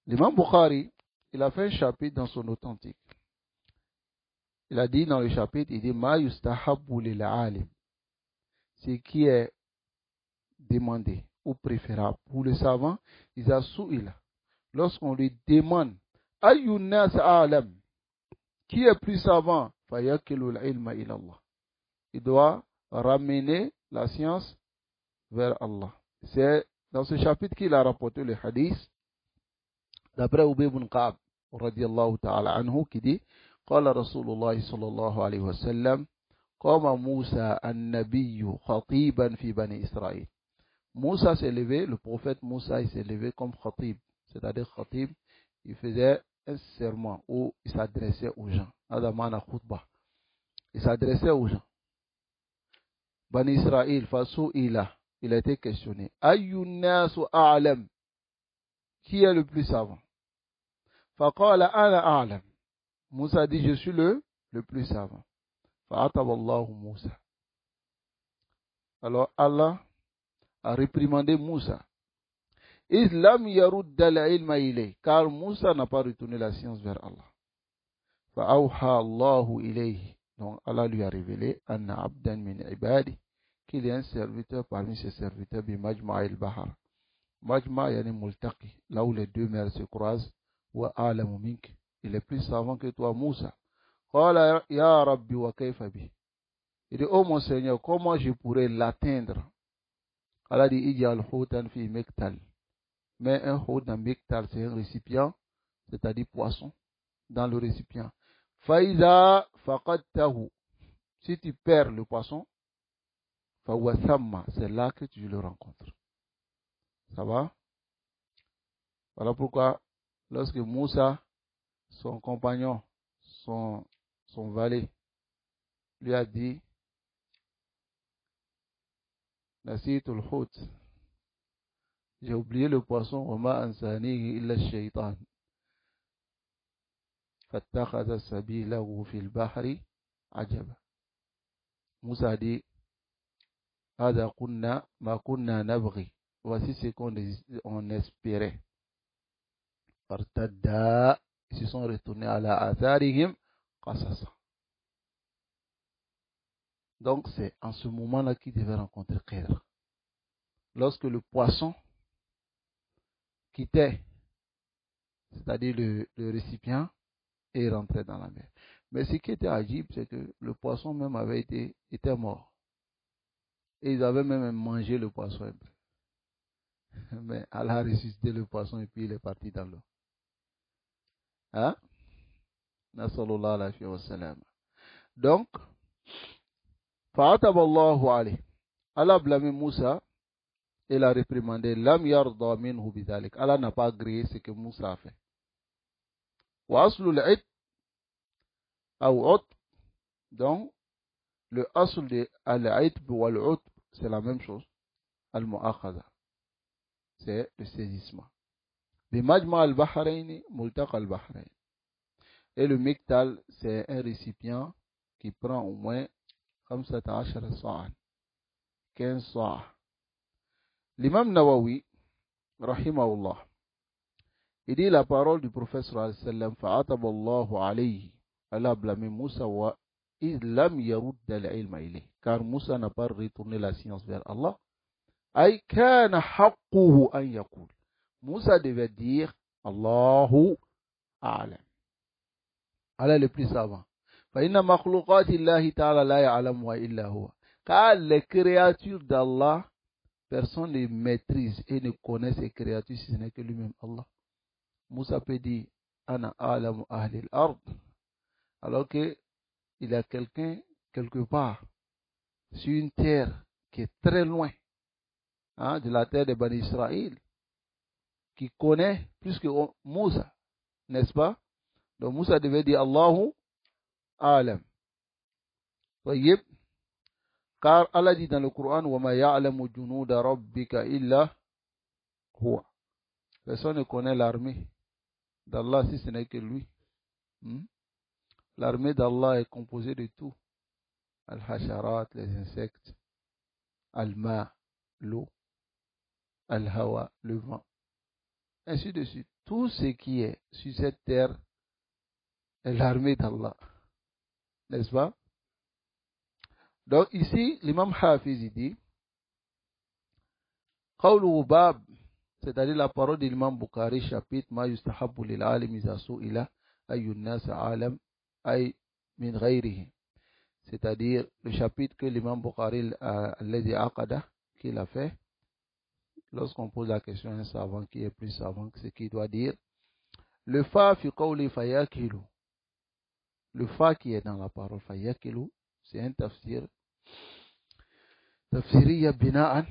Speaker 1: L'imam Bukhari, il a fait un chapitre dans son authentique. Il a dit dans le chapitre, il dit Ma yustahabbu lil alim. Ce qui est demandé ou préférable pour le savant, il a souil. Lorsqu'on lui demande Ayyunnas a'lam, qui est plus savant, fayakilul ilma ila Allah. Il doit ramener la science vers Allah. C'est dans ce chapitre qu'il a rapporté le hadith D'après Ubay ibn Ka'b, radiyallahu ta'ala anhu, qui dit, قال رسول الله صلى الله عليه وسلم قام موسى النبي خطيبا في بني إسرائيل. Moussa s'est levé, le prophète Moussa il s'est levé comme khatib, c'est-à-dire khatib, il faisait un serment où il s'adressait aux gens. Adamana khutbah. Il s'adressait aux gens. Bani Israël, façon il a été questionné. Ayyunnasu a'lam. Qui est le plus savant? Faqala ana a'lam. Moussa dit, je suis le plus savant. Fa'ataballahu Moussa. Alors Allah a réprimandé Moussa. Islam yarudda al-ilma ilay. Car Moussa n'a pas retourné la science vers Allah. Fa'awha Allahu ilayhi. Donc Allah lui a révélé anna abdan min ibadi, qu'il est un serviteur parmi ses serviteurs, bi majma' al-bahar. Majma' yani multaqi, là où les deux mers se croisent, wa a'lamu mink. Il est plus savant que toi, Moussa. Qala ya Rabbi wa kayfa bi. Il dit, oh mon Seigneur, comment je pourrais l'atteindre? Allah dit, ij'al houtan fi miktal. Mais un hout dans miktal, c'est un récipient, c'est-à-dire poisson, dans le récipient. Fa'iza faqadtahu. Si tu perds le poisson, fahuwa thamma, c'est là que tu le rencontres. Ça va? Voilà pourquoi, lorsque Moussa, son compagnon, son valet, lui a dit, Nasitul Hout, j'ai oublié le poisson, Wama ansanihi illa shaytan. Fattakhadha sabilahu fil bahri ajaba. Moussa a dit, Hada kunna ma kunna nabghi. Voici ce qu'on espérait. Fartadda, ils se sont retournés à la atharihim qasasa. Donc c'est en ce moment-là qu'il devait rencontrer Khidr. Lorsque le poisson quittait, c'est-à-dire le récipient, et rentrait dans la mer. Mais ce qui était agib, c'est que le poisson même était mort. Et ils avaient même mangé le poisson un peu. Mais Allah a ressuscité le poisson et puis il est parti dans l'eau. Hein? Nasallallahu alayhi wa sallam. Donc, fa'ataballahu alayhi. Allah a blâmé Moussa et l'a réprimandé. Lam yarda minhu bidhalik. Allah n'a pas agréé ce que Moussa a fait. Wa aslul id ou ut. Donc, le asl de al-itb ou al-utb, c'est la même chose. Al-mu'akhadha. C'est le saisissement. Bimajma al-bahrain, multaqa al-bahrain. Et le miktal, c'est un récipient qui prend au moins 15 sa'an. 15 sa'an. L'imam Nawawi, rahimahullah, il dit la parole du prophète sallallahu alayhi wa sallam, fa'ataballahu alayhi. Allah a blâmé Moussa wa islam yarudda al-ilma ilayhi. Car Moussa n'a pas retourné la science vers Allah. Ay kana haqquhu an yaqul. Moussa devait dire Allahu a'lam. Allah est le plus savant. Fa inna makhluqati Allahi ta'ala la ya'lamuha illa huwa. Car les créatures d'Allah, personne ne maîtrise et ne connaît ces créatures si ce n'est que lui-même Allah. Moussa peut dire Ana a'lamu ahli al-ard. Alors que il y a quelqu'un quelque part sur une terre qui est très loin, hein, de la terre de Bani Israël, qui connaît plus que Moussa, n'est-ce pas? Donc Moussa devait dire Allahu a'lam. Car Allah dit dans le Coran, وَمَا يَعْلَمُ جُنُودَ رَبِّكَ إِلَّا هُوَ. Personne ne connaît l'armée d'Allah si ce n'est que lui. L'armée d'Allah est composée de tout. Al-hasharat, les insectes, al-ma, l'eau, al-hawa, le vent, ainsi de suite. Tout ce qui est sur cette terre est l'armée d'Allah. N'est-ce pas? Donc ici, l'imam Hafiz dit, Qawlu bab, c'est-à-dire la parole de l'imam Bukhari, chapitre, Ma yustahabbu lil alim iza su'ila ayyun nas alam ay min ghayrihi. C'est-à-dire le chapitre que l'imam Bukhari alladhi aqada, qu'il a fait, lorsqu'on pose la question à un savant qui est plus savant que ce qu'il doit dire, Le fa fi qawli fayakilu. Le fa qui est dans la parole fayakilu, c'est un tafsir. تفسيرية بناء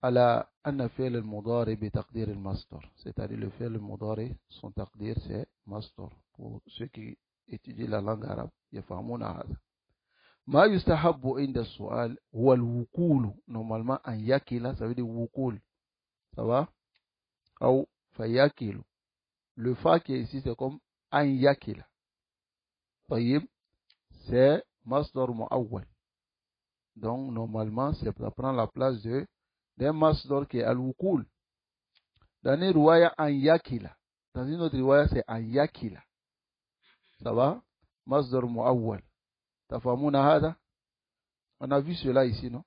Speaker 1: على أن فعل المضارع بتقدير المصدر. C'est-à-dire le فعل المضارع son تقدير c'est مصدر. Pour ceux qui étudient la langue arabe يفهمون هذا. ما يستحب عند السؤال هو الوقول. Normalement en yakila ça veut dire wukul. Ça va? Ou fayakilu. Le fa qui est ici c'est comme an yakila. طيب c'est masdar mu'awwal. Donc, normalement, ça prend la place d'un masdar qui est al-wukul. Dans une riwaya, an yakila. Dans une autre riwaya, c'est an yakila. Ça va? Masdar mu'awwal. Tafamuna hada? On a vu cela ici, non?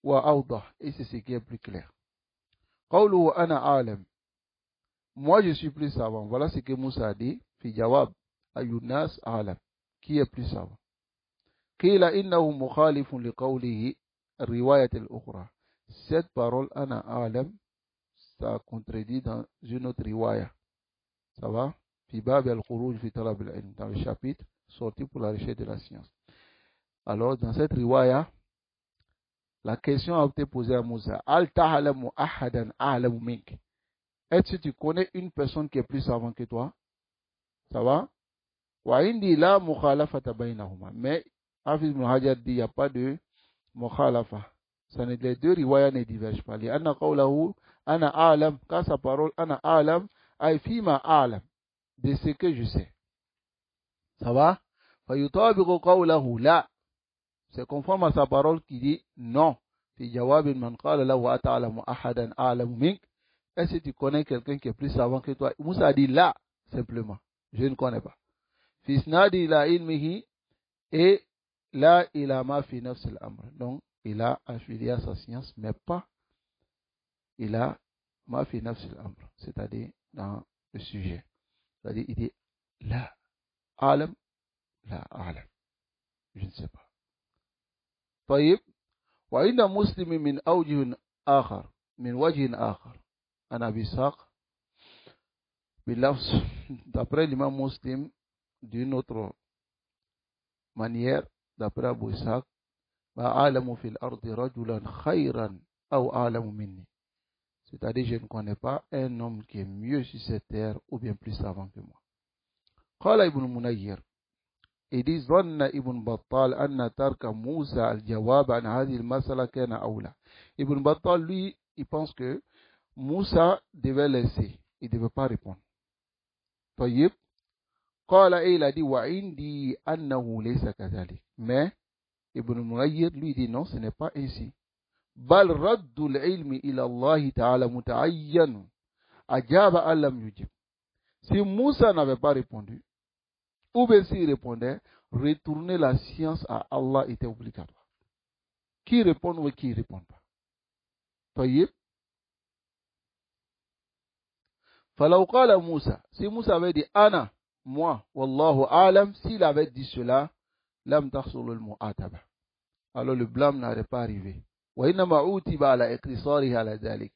Speaker 1: Wa awdah. Et c'est ce qui est plus clair. Qawluhu ana alam. Moi, je suis plus savant. Voilà ce que Moussa a dit. Fi jawab. Ayunas alam. Qui est plus savant? قيل إنه مخالف لقوله الرواية الأخرى. Cette parole أنا أعلم ça contredit dans une autre riwaya. Ça va? في باب الخروج في طلب العلم, dans le chapitre sorti pour la recherche de la science. Alors dans cette riwaya, la question a été posée à Moussa. Al ta'lamu ahadan a'lamu mink. Est-ce que tu connais une personne qui est plus savante que toi? Ça va? Wa indi la mukhalafata baynahuma. Mais Hafiz ibn Hajar dit il n'y a pas de mukhalafa. Les deux riwayas ne divergent pas. لأن قوله أنا أعلم, car sa parole أنا أعلم أي فيما أعلم, de ce que je sais. Ça va? فيطابق قوله لا, c'est conforme à sa parole qui dit non. في جواب من قال له أتعلم أحدا أعلم منك. Est-ce que tu connais quelqu'un qui est plus savant que toi? Moussa dit là, simplement. Je ne connais pas. في إسناد إلى علمه et là, il a ma fi nafs al-amr. Donc, il a affilié à sa science, mais pas, il a ma fi nafs al-amr. C'est-à-dire, dans le sujet. C'est-à-dire, il dit, la alam, la alam. Je ne sais pas. طيب, وعند مسلم من أوجه آخر, من وجه آخر. أنا بساق, باللفظ, d'après l'imam muslim, d'une autre manière, d'après Abu Ishaq, أعلم في الأرض رجلا خيرا أو أعلم مني. C'est-à-dire, je ne connais pas un homme qui est mieux sur cette terre ou bien plus savant que moi. قال ابن منير, il dit ظن ابن بطال أن ترك موسى الجواب عن هذه المسألة كان أولى. Ibn Battal, lui, il pense que Moussa devait laisser, il ne devait pas répondre. طيب, قال, il a dit وعندي أنه ليس كذلك. Mais Ibn Munayyir lui dit non, ce n'est pas ainsi. بل رد العلم إلى الله تعالى متعين أجاب أن لم يجب. Si Moussa n'avait pas répondu, ou bien s'il répondait, retourner la science à Allah était obligatoire. Qui répond ou qui ne répond pas. طيب. فلو قال Moussa, si Moussa avait dit أنا, moi, والله أعلم, s'il avait dit cela, لم تحصل المعاتبة. Alors le blâme n'aurait pas arrivé. وإنما عوتب على اقتصاره على ذلك.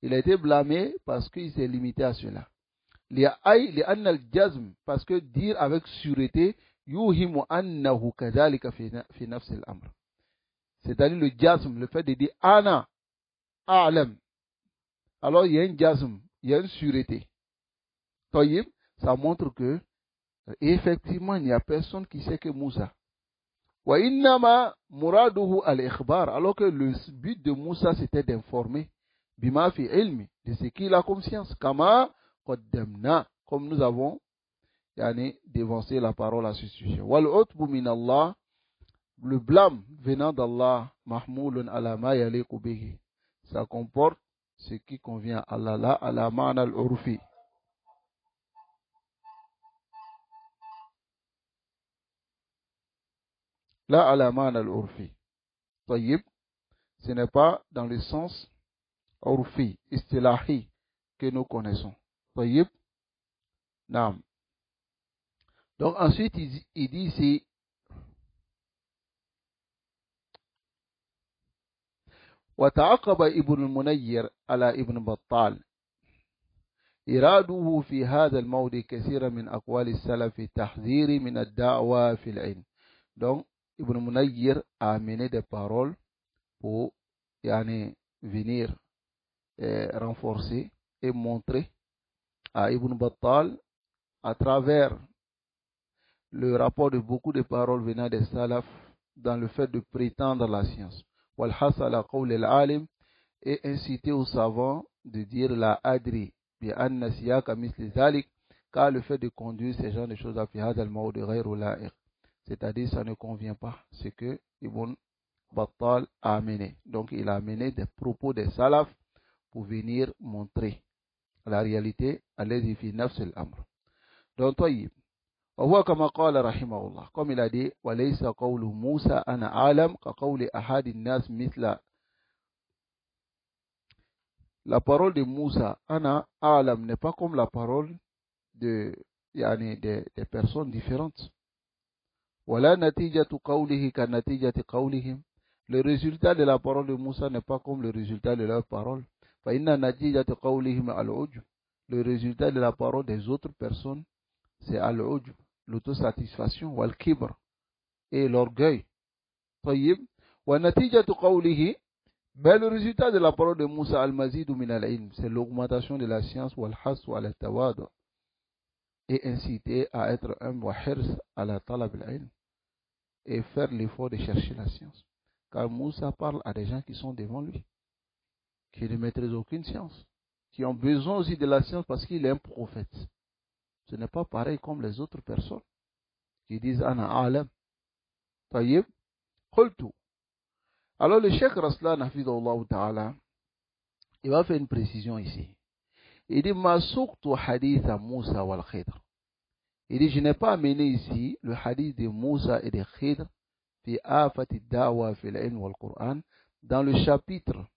Speaker 1: Il a été blâmé parce qu'il s'est limité à cela. لأن الجزم, parce que dire avec sûreté, يوهم أنه كذلك في نفس الأمر. C'est-à-dire le jazm, le fait de dire أنا أعلم. Alors il y a un jazm, il y a une sûreté. طيب, ça montre que effectivement il n'y a personne qui sait que Moussa. وإنما مراده الإخبار, alors que le but de Moussa c'était d'informer بما في علمه, de ce qu'il a comme science, كما قدمنا, comme nous avons dévancé la parole à ce sujet. والعتب من الله, le blâme venant d'Allah, mahmoulun ala ma yaliqu bihi, ça comporte ce qui convient à Allah, la ala ma'na al-urfi. La ala ma'na al-urfi. طيب, ce n'est pas dans le sens urfi, istilahi, que nous connaissons. طيب. Naam. Donc ensuite, il dit ici, وتعقب ابن المنير على ابن بطال. إراده في هذا الموضع كثيرا من أقوال السلف في التحذير من الدعوة في العلم. Donc, Ibn Munayyir a amené des paroles pour venir renforcer et montrer à Ibn Battal à travers le rapport de beaucoup de paroles venant des salaf dans le fait de prétendre la science. Wal-hasala qawl al-alim, et inciter aux savants de dire la adri bi anna siyaka misli zalik, car le fait de conduire ces genres de choses à fi hadha al-mawdi ghayru la'iq, c'est-à-dire ça ne convient pas ce que Ibn Battal a amené. Donc il a amené des propos des salaf pour venir montrer la réalité alladhi fi nafs al-amr. Donc طيب وهو كما قال رحمه الله, comme il a dit وليس قول موسى أنا عالم كقول أحد الناس مثل. La parole de Moussa Ana Alam n'est pas comme la parole de des personnes différentes. ولا نتيجة قوله كنتيجة قولهم. Le résultat de la parole de Moussa n'est pas comme le résultat de leur parole. فإن نتيجة قولهم العجب. Le résultat de la parole des autres personnes, c'est al-ujb, l'autosatisfaction, wal-kibr, et l'orgueil. طيب ونتيجة قوله, mais le résultat de la parole de Moussa al-Mazidou min al-ilm, c'est l'augmentation de la science, wal-has wal-tawad, et inciter à être humble, wa hirs ala talab al-ilm, et faire l'effort de chercher la science. Car Moussa parle à des gens qui sont devant lui, qui ne maîtrisent aucune science, qui ont besoin aussi de la science parce qu'il est un prophète. Ce n'est pas pareil comme les autres personnes qui disent Ana alam. Taïb, qultu. Alors le Cheikh Raslan Hafidullah Ta'ala, il va faire une précision ici. Il dit Ma suqtu hadith à Moussa wal Khidr. Il dit je n'ai pas amené ici le hadith de Moussa et de Khidr fi afati da'wa fil ilm wal Qur'an, dans le chapitre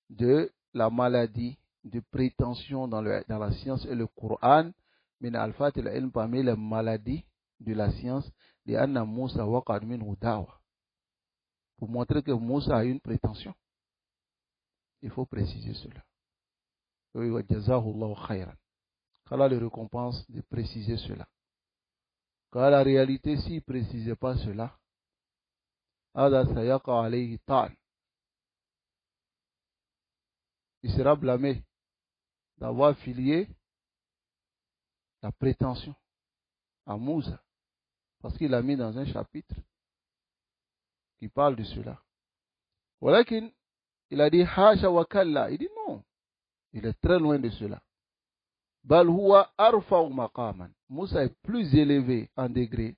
Speaker 1: de la maladie de prétention dans la science et le Qur'an, min al-fat al-ilm, parmi les maladies de la science, de anna Moussa waqad minhu da'wa, pour montrer que Moussa a une prétention. Il faut préciser cela. Oui, wa jazahullahu khayran. Qu'Allah le récompense de préciser cela. Car la réalité, s'il ne précisait pas cela, il sera blâmé d'avoir filié la prétention à Moussa, parce qu'il l'a mis dans un chapitre qui parle de cela. Voilà qu'il a dit Hasha wa kalla. Il dit non, il est très loin de cela. Bal huwa arfa'u maqaman. Moussa est plus élevé en degré.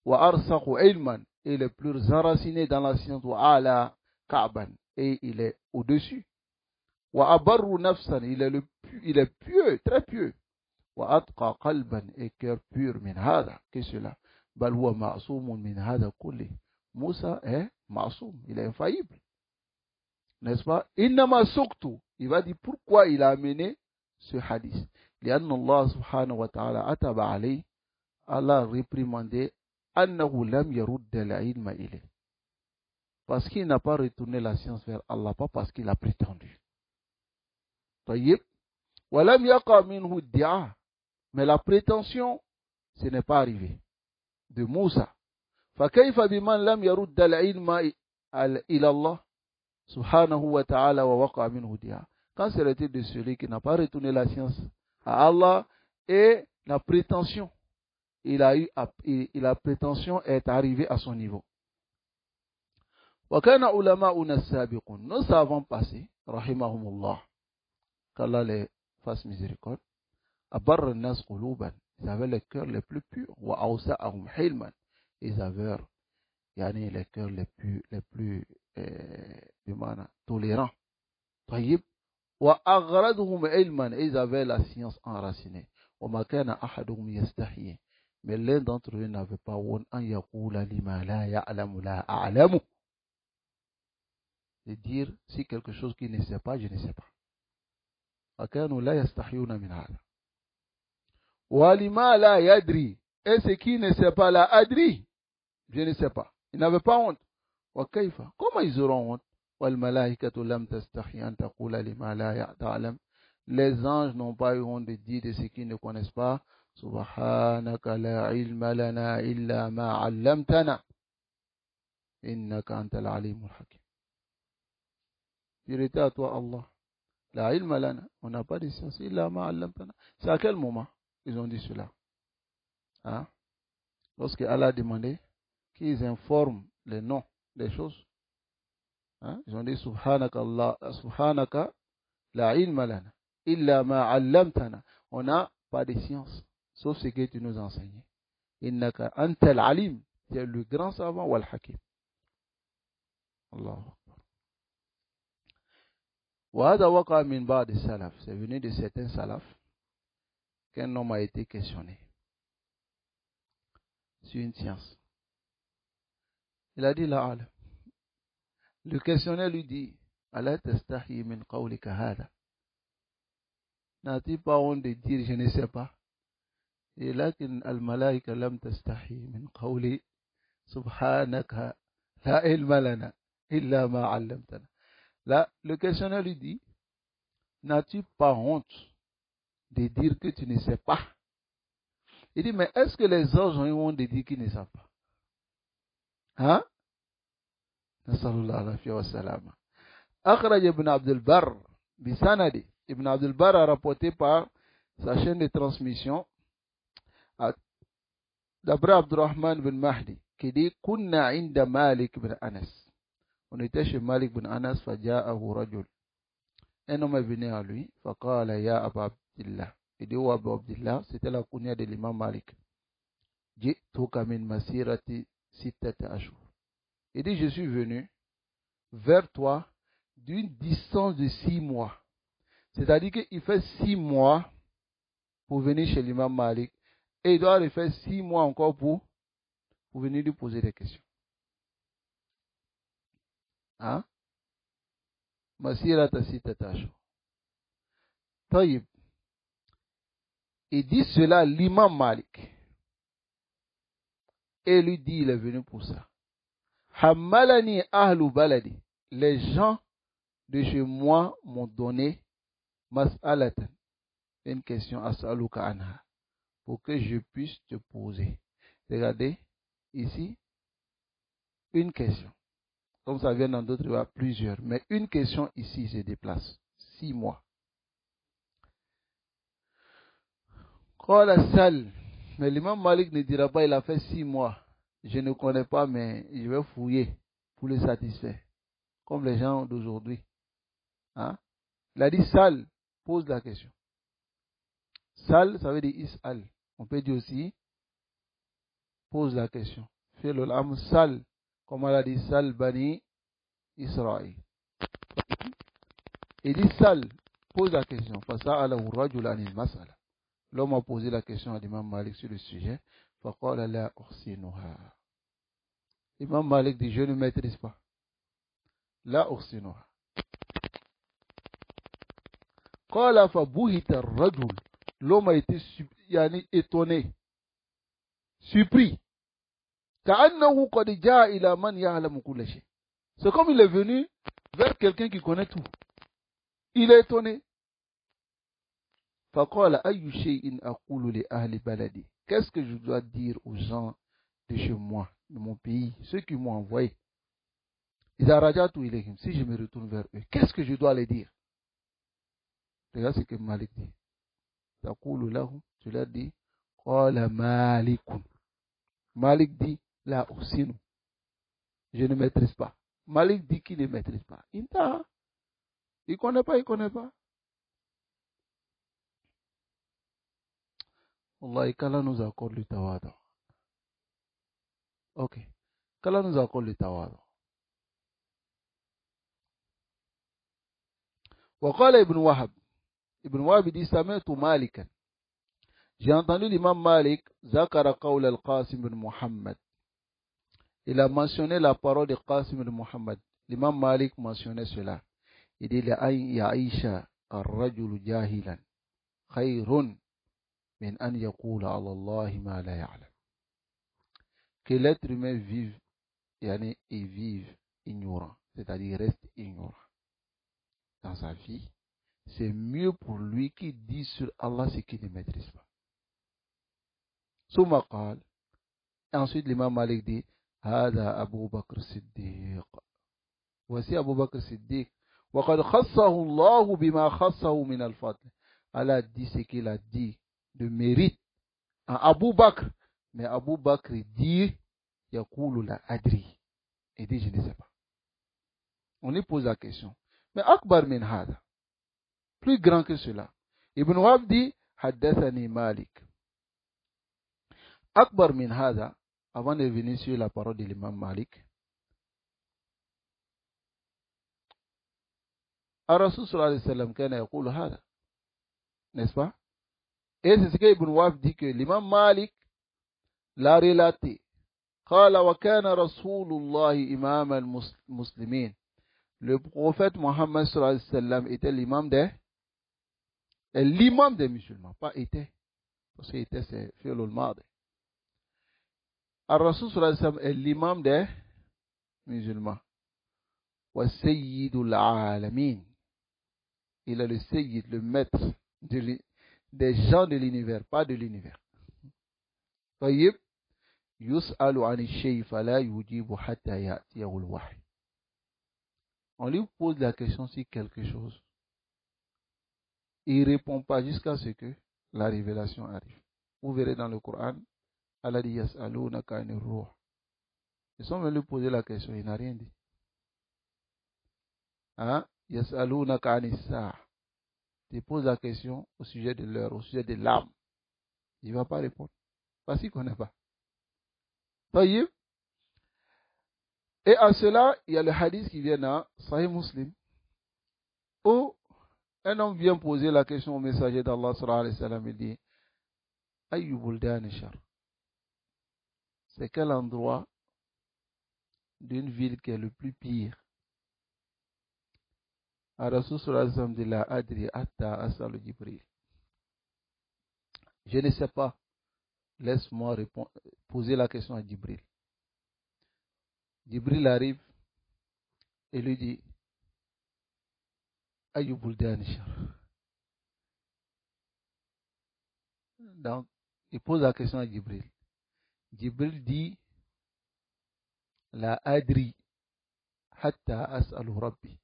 Speaker 1: Wa arsaqu ilman. Il est plus enraciné dans la science. Wa ala ka'ban. Et il est au-dessus. Wa abarru nafsan. Il est pieux, très pieux. Wa atqa qalban. Et cœur pur min hada. Qu'est-ce que cela? Bal huwa ma'sumun min hada kulli. Moussa est ma'soum. Il est infaillible. N'est-ce pas? Innama suqtu. Il va dire pourquoi il a amené ce hadith. لأن الله سبحانه وتعالى أتب عليه, Allah réprimandé أنه لم يرد العلم إليه, parce qu'il n'a pas retourné la science vers Allah, pas parce qu'il a prétendu. طيب ولم يقع منه الدعاء, mais la prétention ce n'est pas arrivé de Moussa. فكيف بمن لم يرد العلم إلى الله سبحانه وتعالى ووقع منه الدعاء. Quand serait-il de celui qui n'a pas retourné la science à Allah et la prétention, la prétention est arrivée à son niveau. وَكَانَ عُلَمَاؤُنَا السَّابِقُونَ, nos savants passés, rahimahumullah, qu'Allah les fasse miséricorde, أَبَرَّ النَّاسِ قُلُوبًا, ils avaient les cœurs les plus purs, وَأَوْسَعَهُمْ حِلْمًا, ils avaient les cœurs les plus tolérants. طيب وأغرضهم علما, ils avaient la science enracinée. وما كان أحدهم يستحيي, mais l'un d'entre eux n'avait pas honte أن يقول لما لا يعلم لا أعلم, de dire si quelque chose qu'il ne sait pas, je ne sais pas. وكانوا لا يستحيون من هذا. ولما لا يدري, et ce qui ne sait pas, la adri, je ne sais pas. Ils n'avaient pas honte. وكيف, comment ils auront honte? والملائكة لم تستحي أن تقول لما لا تعلم, Les anges n'ont pas eu honte de dire de ce qu'ils ne connaissent pas. Subhanaka la ilma lana illa ma 'allamtana. Innaka antal alimul hakim. Vérité à toi, Allah. La ilma lana. On n'a pas de science. Illa ma 'allamtana. C'est à quel moment ils ont dit cela? Hein? Lorsque Allah a demandé qu'ils informent les noms des choses. Hein? Ils ont dit Subhanaka Allah, Subhanaka la ilma lana illa ma 'allamtana. On n'a pas de science, sauf ce que tu nous as enseigné. Innaka antal alim. Tu es le grand savant wal hakim. Allah. وهذا وقع من بعض السلف. C'est venu de certains salaf qu'un homme a été questionné sur une science. Il a dit la alam. Le questionnaire lui dit ala tastahi min qawlika hada. N'as-tu pas honte de dire je ne sais pas? Et lakin al malaika lam tastahi min qawli subhanaka la ilma lana illa ma 'allamtana. Là, le questionnaire lui dit, n'as-tu pas honte de dire que tu ne sais pas? Il dit, mais est-ce que les anges ont eu honte de dire qu'ils ne savent pas? Hein? Nasallallahu alayhi wa sallam. Akhraj ibn Abdul Barr, bisanadi. Ibn Abdul Barr a rapporté par sa chaîne de transmission, d'après Abdurrahman bin Mahdi, qui dit, Kunna inda Malik bin Anas. On était chez Malik bin Anas, faja'ahu rajul. Un homme est venu à lui, faqala ya Aba Abdillah. Il dit, Abu Abdillah, c'était la kunya de l'imam Malik. Ji'tuka min masirati sittati ashur. Il dit, je suis venu vers toi d'une distance de 6 mois. C'est-à-dire qu'il fait 6 mois pour venir chez l'imam Malik et il doit le faire 6 mois encore pour venir lui poser des questions. Hein? Masirata sittati ashur. Taïb. Il dit cela à l'imam Malik. Et lui dit, il est venu pour ça. Hammalani ahlu baladi. Les gens de chez moi m'ont donné mas'alatan. Une question as'aluka anha. Pour que je puisse te poser. Regardez, ici, une question. Comme ça vient dans d'autres, il y a plusieurs. Mais une question ici se déplace. 6 mois. Qala sal. Mais l'imam Malik ne dira pas, il a fait 6 mois. Je ne connais pas, mais je vais fouiller pour le satisfaire. Comme les gens d'aujourd'hui. Hein? Il a dit sal, pose la question. Sal, ça veut dire is'al. On peut dire aussi, pose la question. Fais le lam sal, comme elle a dit sal bani Israël. Il dit sal, pose la question. Fasa'ala rajul anil mas'ala. L'homme a posé la question à l'imam Malik sur le sujet. Faqala la uhsinuha. L'imam Malik dit, je ne maîtrise pas. La uhsinuha. Qala fa buhita rajul. L'homme a été étonné, surpris. Ka'annahu qad ja'a ila man ya'lamu kulla shay. C'est comme il est venu vers quelqu'un qui connaît tout. Il est étonné. Faqala ayyu shay'in aqulu li ahli baladi. Qu'est-ce que je dois dire aux gens de chez moi, de mon pays, ceux qui m'ont envoyé? Iza rajatu ilayhim. Si je me retourne vers eux, qu'est-ce que je dois les dire? Regarde ce que Malik dit. Taqulu lahum, tu leur dis, qala malikun. Malik dit, la uhsinu. Je ne maîtrise pas. Malik dit qu'il ne maîtrise pas. Inta. Il ne connaît pas, il ne connaît pas. Allah, qu'Allah nous accorde le tawadu. Ok. Qu'Allah nous accorde le tawadu. وقال ابن وهب. Ibn Wahb dit, Sami'tu Malikan. J'ai entendu l'imam Malik, Zakara Qawla al-Qasim bin Muhammad. Il a mentionné la parole de Qasim bin Muhammad. L'imam Malik mentionnait cela. Il dit, Ya Aisha, ar-rajulu jahilan, khayrun min an yaqula ala Allahi ma la ya'lam. Que l'être humain vive, et vive ignorant, c'est-à-dire reste ignorant dans sa vie, c'est mieux pour lui qu'il dise sur Allah ce qu'il ne maîtrise pas. Souma qal. Ensuite, l'imam Malik dit, Hada Abu Bakr Siddiq. Voici Abu Bakr Siddiq. وقد خصه الله بما خصه من الفضل. Allah dit ce qu'il a dit de mérite à Abu Bakr. Mais Abu Bakr dit, Yaqulu la adri. Il dit, je ne sais pas. On lui pose la question. Mais Akbar min hada. Plus grand que cela. Ibn Wahb dit, Haddathani Malik. Akbar min hada, avant de venir sur la parole de l'imam Malik, Ar-Rasul sallallahu alayhi wa sallam kana yaqulu hada. N'est-ce pas? Et c'est ce que Ibn Wahb dit que l'imam Malik l'a relaté. قال وكان رسول الله إمام المسلمين. Le prophète Mohammed sallallahu alayhi wa sallam était l'imam des musulmans, pas était. Parce qu'il était, c'est fi'l al-madi. Ar-Rasul sallallahu alayhi wa sallam est l'imam des musulmans. Wa sayyidul alamin. Il est le sayyid, le maître des gens de l'univers, pas de l'univers. طيب يسأل عن الشيء فلا يجيب حتى يأتيه الوحي. On lui pose la question sur quelque chose. Il ne répond pas jusqu'à ce que la révélation arrive. Vous verrez dans le Coran, Allah dit Yas'alunaka anir ruh. Ils sont venus lui poser la question, il n'a rien dit. Hein? Yas'alunaka anis sa'a. Il pose la question au sujet de l'heure, au sujet de l'âme. Il ne va pas répondre. Parce qu'il ne connaît pas. Taïb. Et à cela, il y a le hadith qui vient dans Sahih Muslim, où un homme vient poser la question au messager d'Allah sallallahu alayhi wa sallam, il dit, Ayyu buldan shar. C'est quel endroit d'une ville qui est le plus pire? Ar-Rasul sallallahu alayhi wa sallam dit, La adri atta as'alu Jibril. Je ne sais pas. Laisse-moi poser la question à Jibril. Jibril arrive et lui dit, Ayyu buldan shar. Donc, il pose la question à Jibril. Jibril dit, La adri hatta as'alu Rabbi.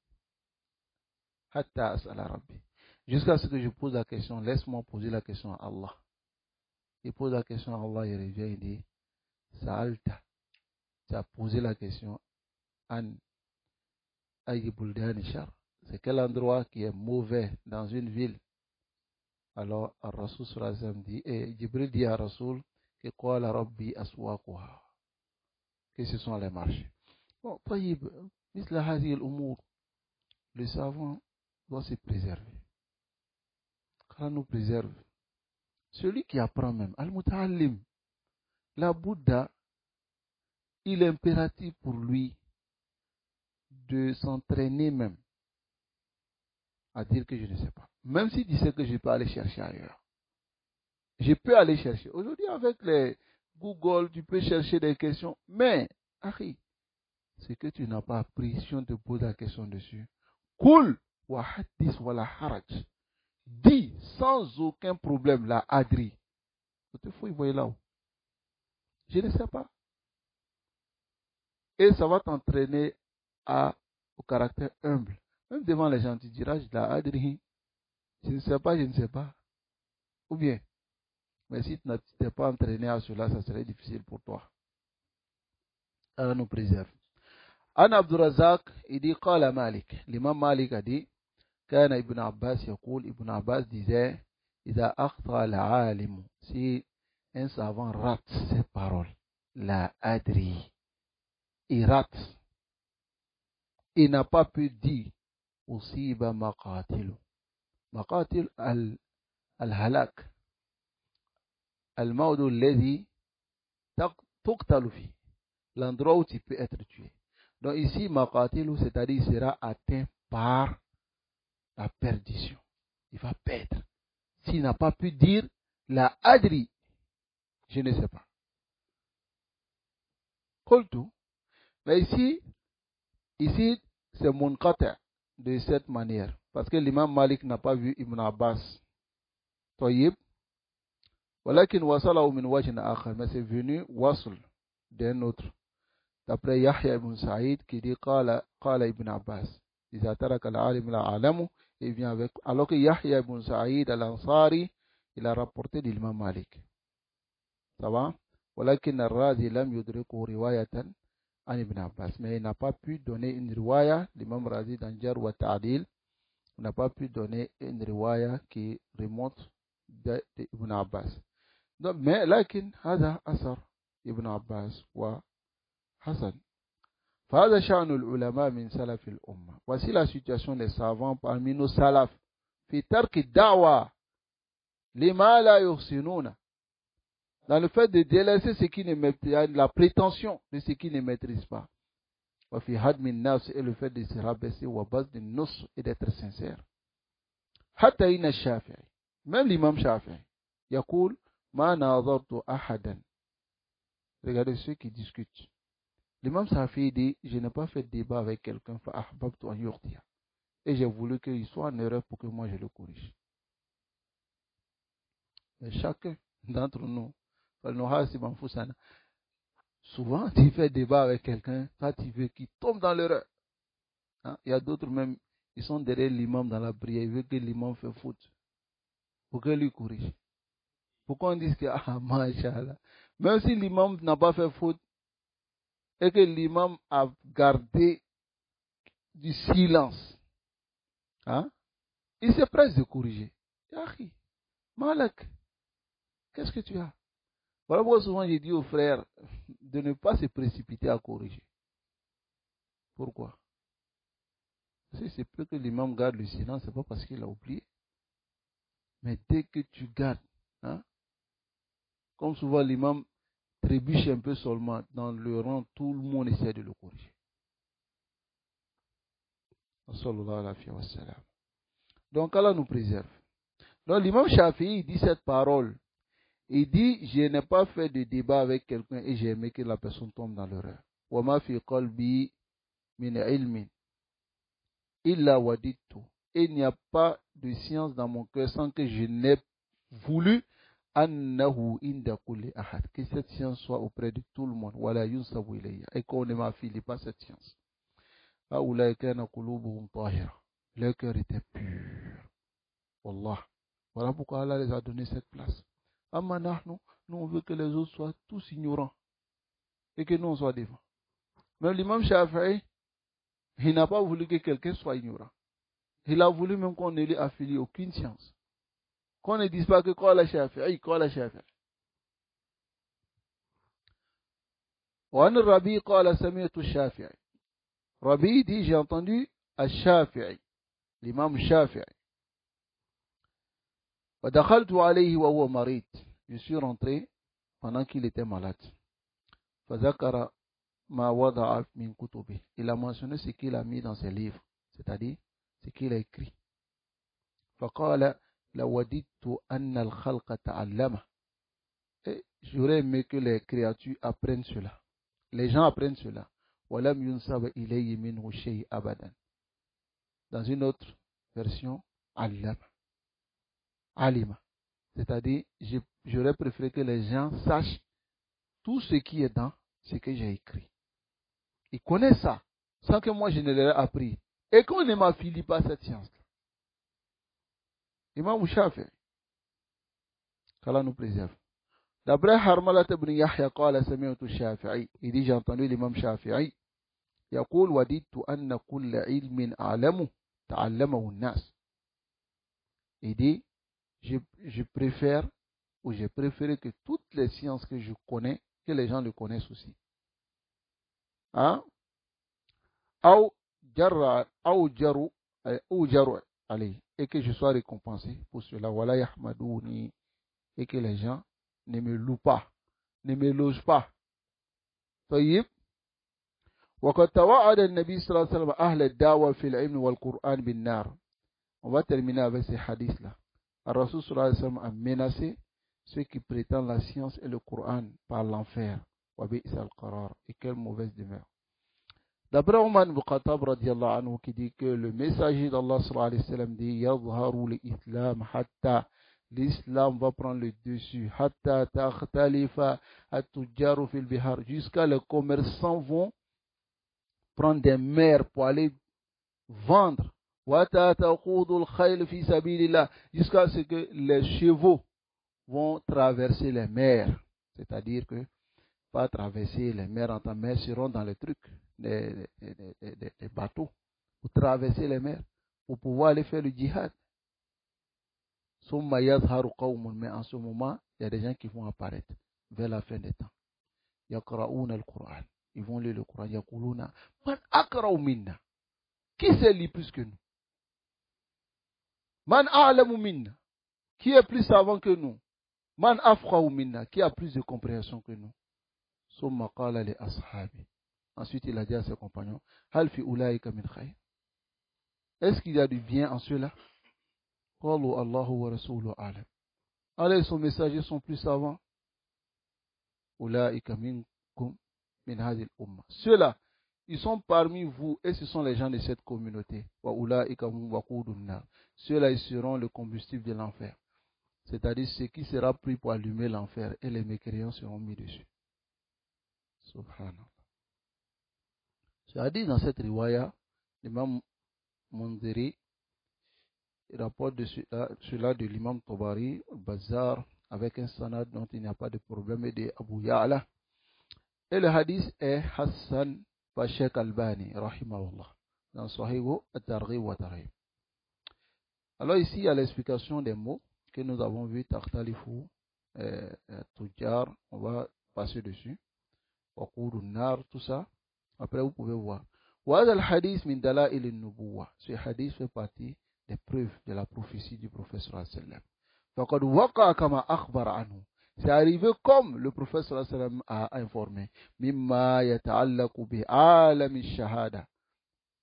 Speaker 1: Hatta as'ala Rabbi. Jusqu'à ce que je pose la question, laisse-moi poser la question à Allah. Il pose la question à Allah, il revient, il dit, Sa'alta. Tu as posé la question, An ayyi buldan shar. C'est quel endroit qui est mauvais dans une ville? Alors, Ar-Rasul sallallahu alayhi wa sallam dit, et Jibril dit à Rasul, que qala Rabbi aswaquha. Que ce sont les marchés. Bon, طيب, مثل هذه الأمور, le savant doit se préserver. Allah nous préserve. Celui qui apprend même, Al-Muta'allim, la Bouddha, il est impératif pour lui de s'entraîner même à dire que je ne sais pas. Même s'il disait que je peux aller chercher ailleurs. Je peux aller chercher. Aujourd'hui, avec les Google, tu peux chercher des questions. Mais, Harry, c'est que tu n'as pas appris si on te pose la question dessus. Cool. Wa hadis wa la haraj. Dis sans aucun problème la adri. Il faut y voir là-haut. Je ne sais pas. Et ça va t'entraîner au caractère humble. Même devant les gens, tu diras, la adri. Je ne sais pas, je ne sais pas. Ou bien, mais si tu n'es pas entraîné à cela, ça serait difficile pour toi. Allah nous préserve. An Abdurazak, il dit, Qala Malik. L'imam Malik a dit, Kana Ibn Abbas yaqul, Ibn Abbas disait, Ida akhta al-alim. Si un savant rate ses paroles, la adri. Il rate. Il n'a pas pu dire, Usiba maqatilu. Maqatil al-halak. Al-mawdu alladhi tuqtalu fi. L'endroit où tu peux être tué. Donc ici, maqatilu, c'est-à-dire, il sera atteint par la perdition. Il va perdre. S'il n'a pas pu dire la adri, je ne sais pas. Qultu. Mais ici, c'est munqata de cette manière. Parce que l'imam Malik n'a pas vu Ibn Abbas. طيب. ولكن وصله من وجه آخر. Mais c'est venu wasl d'un autre. D'après Yahya ibn Saïd qui dit قال Ibn Abbas. إذا ترك العالم لا عالمه. Il vient avec. Alors que Yahya ibn Saïd al-Ansari, il a rapporté de l'imam Malik. Ça va? ولكن الرازي لم يدركه رواية عن ابن Abbas. Mais il n'a pas pu donner une riwaya. L'imam Razi dans Jar wa Ta'dil n'a pas pu donner une riwaya qui remonte d'Ibn Abbas. Donc, mais لكن هذا أثر ابن عباس وحسن. فهذا شأن العلماء من سلف الأمة. Voici la situation des savants parmi nos salaf. في ترك الدعوة لما لا يحسنون. Dans le fait de délaisser ce qui ne maîtrise, la prétention de ce qui ne maîtrise pas. وفي هدم النفس, et le fait de se rabaisser وبذل النصح et d'être sincère. حتى إن الشافعي, même l'imam Shafi'i, يقول ما ناظرت أحدا. Regardez ceux qui discutent. L'imam Shafi'i dit, je n'ai pas fait de débat avec quelqu'un, فأحببت أن يخطئ. Et j'ai voulu qu'il soit en erreur pour que moi je le corrige. Mais chacun d'entre nous, souvent tu fais débat avec quelqu'un, toi tu veux qu'il tombe dans l'erreur. Hein? Il y a d'autres même, ils sont derrière l'imam dans la prière, ils veulent que l'imam fait faute. Pour que lui corrige. Pourquoi on dit que, ah, machallah. Même si l'imam n'a pas fait faute, et que l'imam a gardé du silence, hein? Il se presse de corriger. Yahi, Malak, qu'est-ce que tu as? Voilà pourquoi souvent j'ai dit aux frères de ne pas se précipiter à corriger. Pourquoi? Parce que c'est peu que l'imam garde le silence, c'est pas parce qu'il a oublié. Mais dès que tu gardes, hein, comme souvent l'imam trébuche un peu seulement dans le rang, tout le monde essaie de le corriger. Donc Allah nous préserve. Donc l'imam Shafi'i dit cette parole. Il dit, je n'ai pas fait de débat avec quelqu'un et j'ai aimé que la personne tombe dans l'erreur. وَمَا فِي قَلْبِي مِنْ عِلْمٍ إِلَّا وَدِدْتُ. Et il n'y a pas de science dans mon cœur sans que je n'ai voulu أَنَّهُ إِنْدَ كُلِّ أَحَدٍ. Que cette science soit auprès de tout le monde. وَلَا يُنْسَبُ إِلَيَّ. Et qu'on ne m'affilie pas cette science. هَؤُلَاءِ كَانَ قُلُوبُهُمْ طَاهِرَةً. Leur cœur était pur. Wallah. Voilà pourquoi Allah les a donné cette place. Amma nahnu, nous on veut que les autres soient tous ignorants et que nous on soit devant. Même l'imam Shafi'i, il n'a pas voulu que quelqu'un soit ignorant. Il a voulu même qu'on ne lui affilie aucune science. Qu'on ne dise pas que qala Shafi'i, qala Shafi'i. وعن الربيع قال سمعت الشافعي. Rabi dit, j'ai entendu al-Shafi'i, l'imam Shafi'i. ودخلت عليه وهو مريض. Je suis rentré pendant qu'il était malade. فذكر ما وضع من كتبه. Il a mentionné ce qu'il a mis dans ses livres, c'est-à-dire ce qu'il a écrit. فقال لوددت أن الخلق تعلمه. Et j'aurais aimé que les créatures apprennent cela. Les gens apprennent cela. ولم ينسب إليه منه شيء أبدا. Dans une autre version, علم. Alima. C'est-à-dire, j'aurais préféré que les gens sachent tout ce qui est dans ce que j'ai écrit. Ils connaissent ça, sans que moi je ne leur ai appris. Et qu'on ne m'affilie pas cette science. Imam Shafi'i, qu'Allah nous préserve. D'après Harmalat ibn Yahya, قال سمعت الشافعي. Il dit, j'ai entendu l'imam Shafi'i. يقول وددت أن كل علم أعلمه تعلمه الناس. Il dit, je préfère ou j'ai préféré que toutes les sciences que je connais, que les gens le connaissent aussi. Hein? Ou jaru allez, et que je sois récompensé pour cela. Voilà yahmadouni, et que les gens ne me louent pas, ne me logent pas. طيب. وقد توعد النبي صلى الله عليه وسلم أهل الدعوة في العلم والقرآن بالنار. On va terminer avec ces hadiths-là. Rasul sallallahu alayhi wa sallam a menacé ceux qui prétendent la science et le Coran par l'enfer. Et quelle mauvaise demeure. D'après Omar ibn Khattab radiallahu anhu qui dit que le messager d'Allah sallallahu alayhi wa sallam dit Yadharu l'islam hatta, l'islam va prendre le dessus, hatta takhtalifa at-tujjaru fil bihar, jusqu'à les commerçants vont prendre des mers pour aller vendre, jusqu'à ce que les chevaux vont traverser les mers, c'est-à-dire que pas traverser les mers en temps, mais seront dans les trucs, des bateaux, pour traverser les mers, pour pouvoir aller faire le djihad. Mais en ce moment, il y a des gens qui vont apparaître vers la fin des temps. Yaqra'una al-Qur'an. Ils vont lire le Coran. Yaquluna man aqra'u minna. Qui sait lire plus que nous? Man a'lamu minna. Qui est plus savant que nous? Man afqahu minna. Qui a plus de compréhension que nous? Summa qala li ashabi. Ensuite, il a dit à ses compagnons, hal fi ulaika min khayr. Est-ce qu'il y a du bien en cela? Qalu Allahu wa rasuluhu a'lam. Allez, son messagers sont plus savants. Ulaika minkum min hadhihi al-umma. Ceux-là, ils sont parmi vous et ce sont les gens de cette communauté. Wa ulaika hum waqudun nar. Ceux-là, ils seront le combustible de l'enfer. C'est-à-dire ce qui sera pris pour allumer l'enfer et les mécréants seront mis dessus. Subhanallah. Ce hadith dans cette riwaya, l'imam Mundiri rapporte de cela de l'imam Tabari, Bazar, avec un sanad dont il n'y a pas de problème, et de Abu Ya'la. Et le hadith est Hassan par Sheikh Albani, rahimahullah, dans Sahihu at-Targhib wa Tarhib. Alors ici, il y a l'explication des mots que nous avons vus, Takhtalifu, Tujar, on va passer dessus, Waqudun Nar, tout ça. Après, vous pouvez voir. Wa al-hadith min dala'il an-nubuwah. Ce hadith fait partie des preuves de la prophétie du prophète sallallahu alayhi wa sallam. Faqad waqa kama akhbara anhu. C'est arrivé comme le prophète sallallahu alayhi wa sallam a informé. Mimma yata'allaqu bi alami shahada.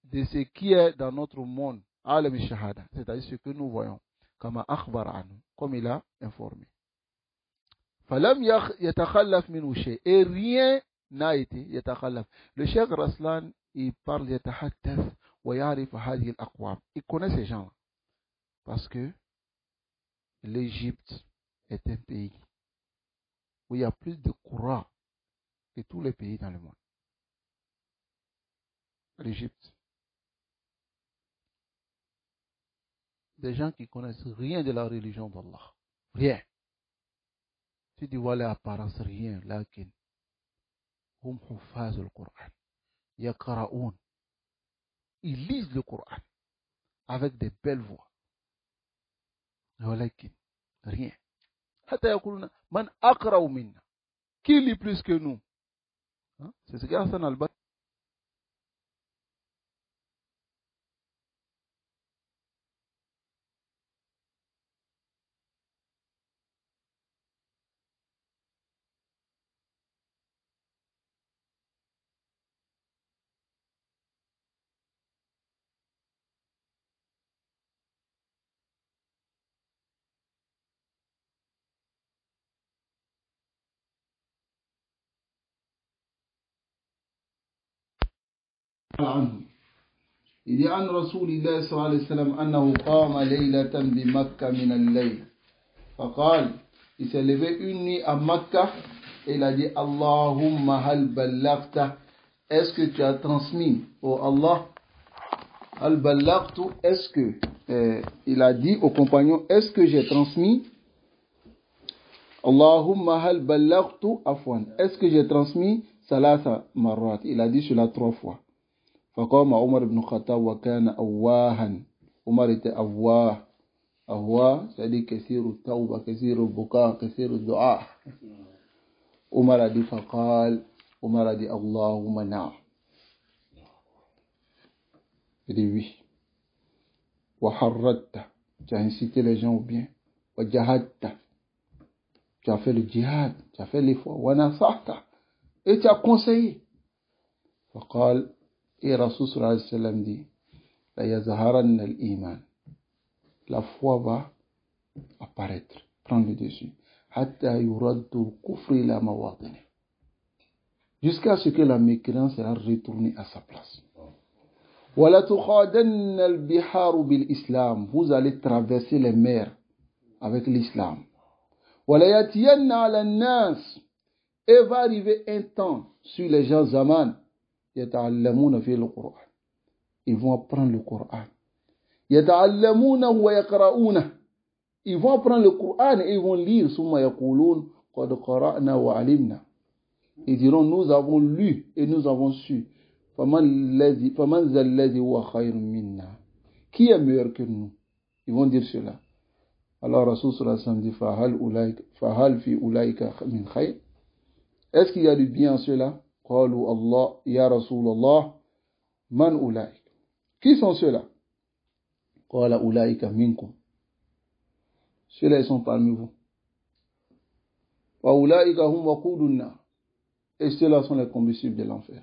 Speaker 1: De ce qui est dans notre monde, alami shahada, c'est-à-dire ce que nous voyons, kama akhbara anhu, comme il a informé. Falam yatakhallaf minhu shay. Et rien n'a été yatakhallaf. Le Cheikh Raslan, il parle yatahaddath wa ya'rif hadhihi al-aqwam. Il connaît ces gens-là. Parce que l'Égypte est un pays où il y a plus de Coran que tous les pays dans le monde. L'Égypte. Des gens qui connaissent rien de la religion d'Allah. Rien. Tu dis voilà l'apparence, rien. Lakin, hum hufaz al-Qur'an. Yaqra'oun. Ils lisent le Coran avec des belles voix. Walakin, rien. Hatta yaquluna man aqra'u minna. Qui lit plus que nous? Hein? C'est ce qu'Hassan al-Banna. Il dit عن رسول الله صلى الله عليه وسلم أنه قام ليلة بمكة من الليل فقال, il s'est levé une nuit à Makkah et il a dit Allahumma hal ballaghta, est-ce que tu as transmis, oh Allah, hal ballaghtu, est-ce que il a dit aux compagnons, est-ce que j'ai transmis, Allahumma hal ballaghtu afwan, est-ce que j'ai transmis, salasa marrat, il a dit cela 3 fois. فقام عمر بن الخطاب وكان أواها. عمر était أواه. أواه c'est-à-dire كثير التوبة كثير البكاء كثير الدعاء. عمر a dit فقال, عمر a dit اللهم نعم. Il dit oui. وحرضت, tu as incité les gens au bien. وجاهدت, tu as fait le djihad, tu as fait l'effort. ونصحت, et tu as conseillé. فقال, et Rasul sallallahu alayhi wa sallam dit, la yazaharanna al-iman, la foi va apparaître, prendre le dessus, hatta yuraddu al-kufri ila mawadini, jusqu'à ce que la mécréance sera retournée à sa place. وَلَا تُخَادَنَّ الْبِحَارُ بِالْإِسْلَامِ. Vous allez traverser les mers avec l'islam. وَلَا يَأْتِيَنَّ عَلَى النَّاسِ. Et va arriver un temps sur les gens zaman. يَتَعَلَّمُونَ فِي الْقُرْآنِ. Ils vont apprendre le Coran. يَتَعَلَّمُونَ وَيَقْرَؤُونَ. Ils vont apprendre le Coran et ils vont lire. ثُمَّ يَقُولُونَ قَدْ قَرَأْنَا وَعَلِمْنَا. Ils diront, nous avons lu et nous avons su. فَمَنْ ذَا الَّذِي هُوَ خَيْرٌ مِنَّا. Qui est meilleur que nous? Ils vont dire cela. Alors Rasul sallallahu alayhi wa sallam dit, فَهَلْ فِي أُولَئِكَ مِنْ خَيْرٍ. Est-ce qu'il y a du bien en cela? قالوا الله يا رسول الله من أولئك. Qui sont ceux-là? قال أولئك منكم. Ceux-là ils sont parmi vous. وأولئك هم وقود النار. Et ceux-là sont les combustibles de l'enfer.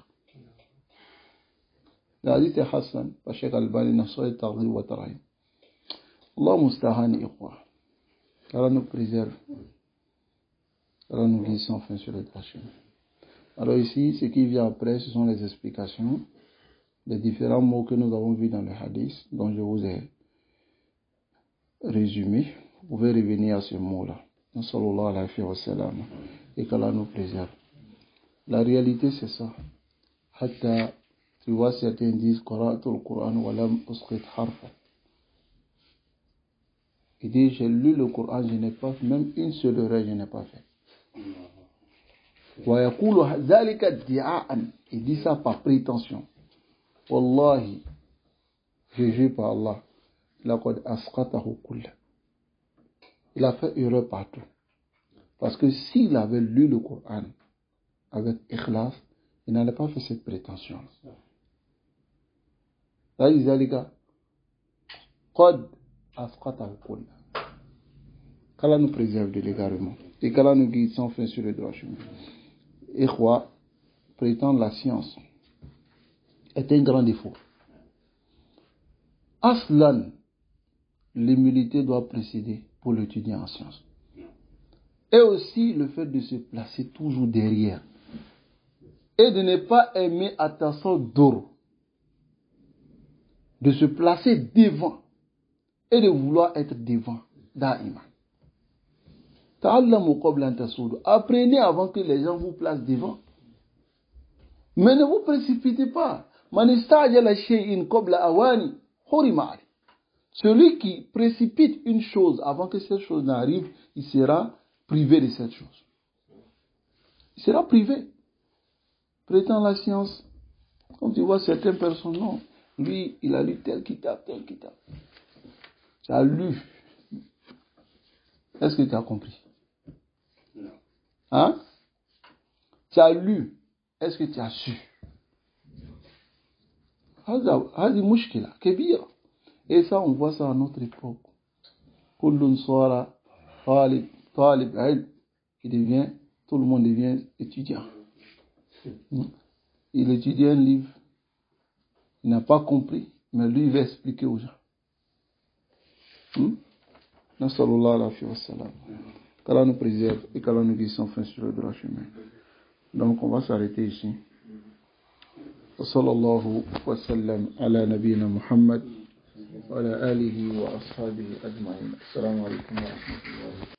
Speaker 1: Le hadith est Hassan, par Cheikh Al-Albani, Nasr al-Targhib wa Tarahim. Allah mustahani ikhwa. Allah nous préserve. Allah nous guide sans fin sur le droit chemin. Alors ici, ce qui vient après, ce sont les explications des différents mots que nous avons vus dans le hadith, dont je vous ai résumé. Vous pouvez revenir à ce mot-là. Sallallahu alayhi wa sallam. Et qu'Allah nous préserve. La réalité, c'est ça. Hatta, tu vois, certains disent Qara'atul Qur'an wa lam usqit harfa. Il dit, j'ai lu le Coran, je n'ai pas fait, même une seule erreur, je n'ai pas fait. Wa yaqulu dhalika di'a'an. Il dit ça par prétention. Wallahi, je jure par Allah, laqad asqatahu kullah. Il a fait erreur partout. Parce que s'il avait lu le Coran avec ikhlas, il n'allait pas faire cette prétention. Là, il dit, qad asqatahu kullah. Qu'Allah nous préserve de l'égarement. Et qu'Allah nous guide sans fin sur le droit chemin. Ikhwa, prétendre la science est un grand défaut. Aslan, l'humilité doit précéder pour l'étudiant en sciences. Et aussi le fait de se placer toujours derrière. Et de ne pas aimer à ta sorte d'or. De se placer devant. Et de vouloir être devant. Da'ima. Ta'allamu qabla an tasudu. Apprenez avant que les gens vous placent devant. Mais ne vous précipitez pas. Man istajala shay'in qabla awani hurima alayh. Celui qui précipite une chose avant que cette chose n'arrive, il sera privé de cette chose. Il sera privé. Prétend la science. Comme tu vois certaines personnes, non. Lui, il a lu tel kitab, tel kitab. Tu as lu. Est-ce que tu as compris? Non. Hein? Tu as lu. Est-ce que tu as su? Hadi mushkila, kebira. Et ça, on voit ça à notre époque. Kullun sara talib ilm. Tout le monde devient étudiant. Il étudie un livre. Il n'a pas compris, mais lui, il va expliquer aux gens. Nasallallahu alayhi wa sallam. Qu'Allah nous préserve et qu'Allah nous guide sans fin sur le droit chemin. Donc, on va s'arrêter ici. وصلى الله وسلم على نبينا محمد وعلى آله وأصحابه أجمعين. السلام عليكم ورحمة الله.